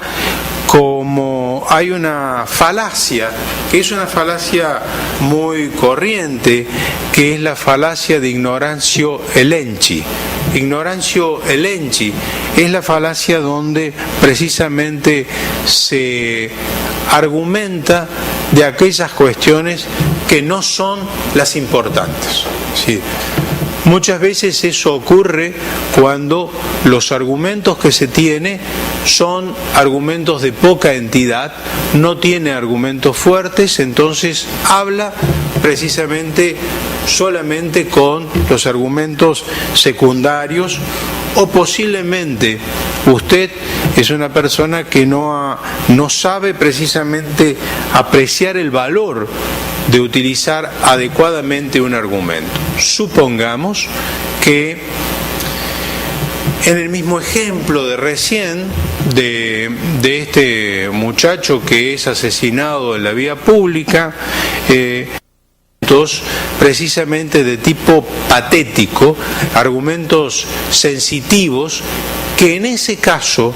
como hay una falacia, que es una falacia muy corriente, que es la falacia de ignorantio elenchi. Ignorantio elenchi es la falacia donde precisamente se argumenta de aquellas cuestiones que no son las importantes. ¿Sí? Muchas veces eso ocurre cuando los argumentos que se tiene son argumentos de poca entidad, no tiene argumentos fuertes, entonces habla precisamente solamente con los argumentos secundarios, o posiblemente usted es una persona que no sabe precisamente apreciar el valor de utilizar adecuadamente un argumento. Supongamos que en el mismo ejemplo de recién, de este muchacho que es asesinado en la vía pública, precisamente de tipo patético, argumentos sensitivos, que en ese caso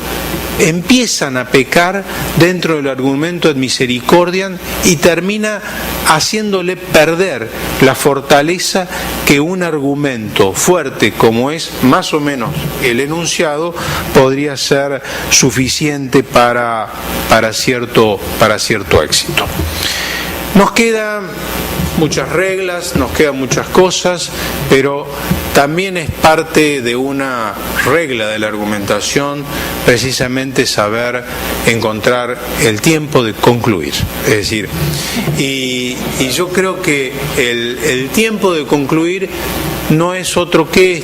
empiezan a pecar dentro del argumento ad misericordiam y termina haciéndole perder la fortaleza que un argumento fuerte, como es más o menos el enunciado, podría ser suficiente para cierto éxito. Nos quedan muchas reglas, nos quedan muchas cosas, pero también es parte de una regla de la argumentación precisamente saber encontrar el tiempo de concluir. Es decir, y yo creo que el tiempo de concluir no es otro que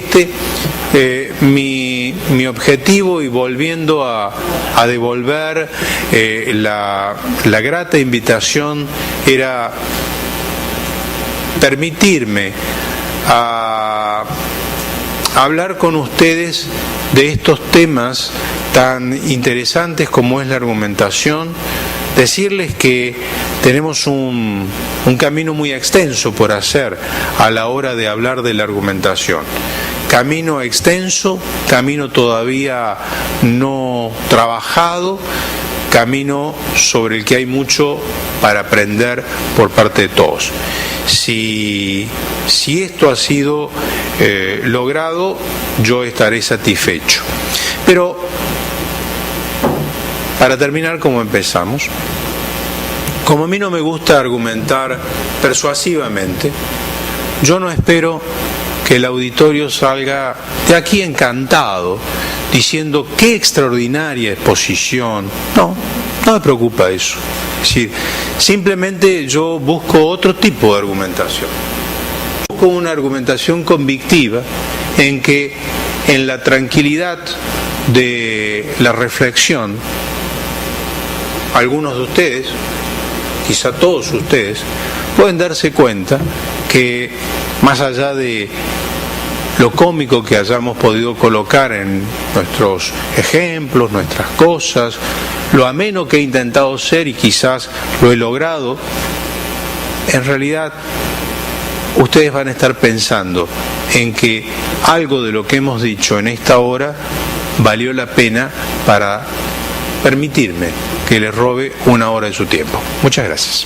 mi objetivo, y volviendo a devolver la grata invitación, era permitirme a hablar con ustedes de estos temas tan interesantes como es la argumentación, decirles que tenemos un camino muy extenso por hacer a la hora de hablar de la argumentación. Camino extenso, camino todavía no trabajado, camino sobre el que hay mucho para aprender por parte de todos. Si esto ha sido logrado, yo estaré satisfecho. Pero, para terminar como empezamos, como a mí no me gusta argumentar persuasivamente, yo no espero que el auditorio salga de aquí encantado, diciendo qué extraordinaria exposición. No me preocupa eso. Es decir, simplemente yo busco otro tipo de argumentación. Busco una argumentación convictiva en que en la tranquilidad de la reflexión, algunos de ustedes, quizá todos ustedes, pueden darse cuenta que más allá de lo cómico que hayamos podido colocar en nuestros ejemplos, nuestras cosas, lo ameno que he intentado ser y quizás lo he logrado, en realidad ustedes van a estar pensando en que algo de lo que hemos dicho en esta hora valió la pena para permitirme que les robe una hora de su tiempo. Muchas gracias.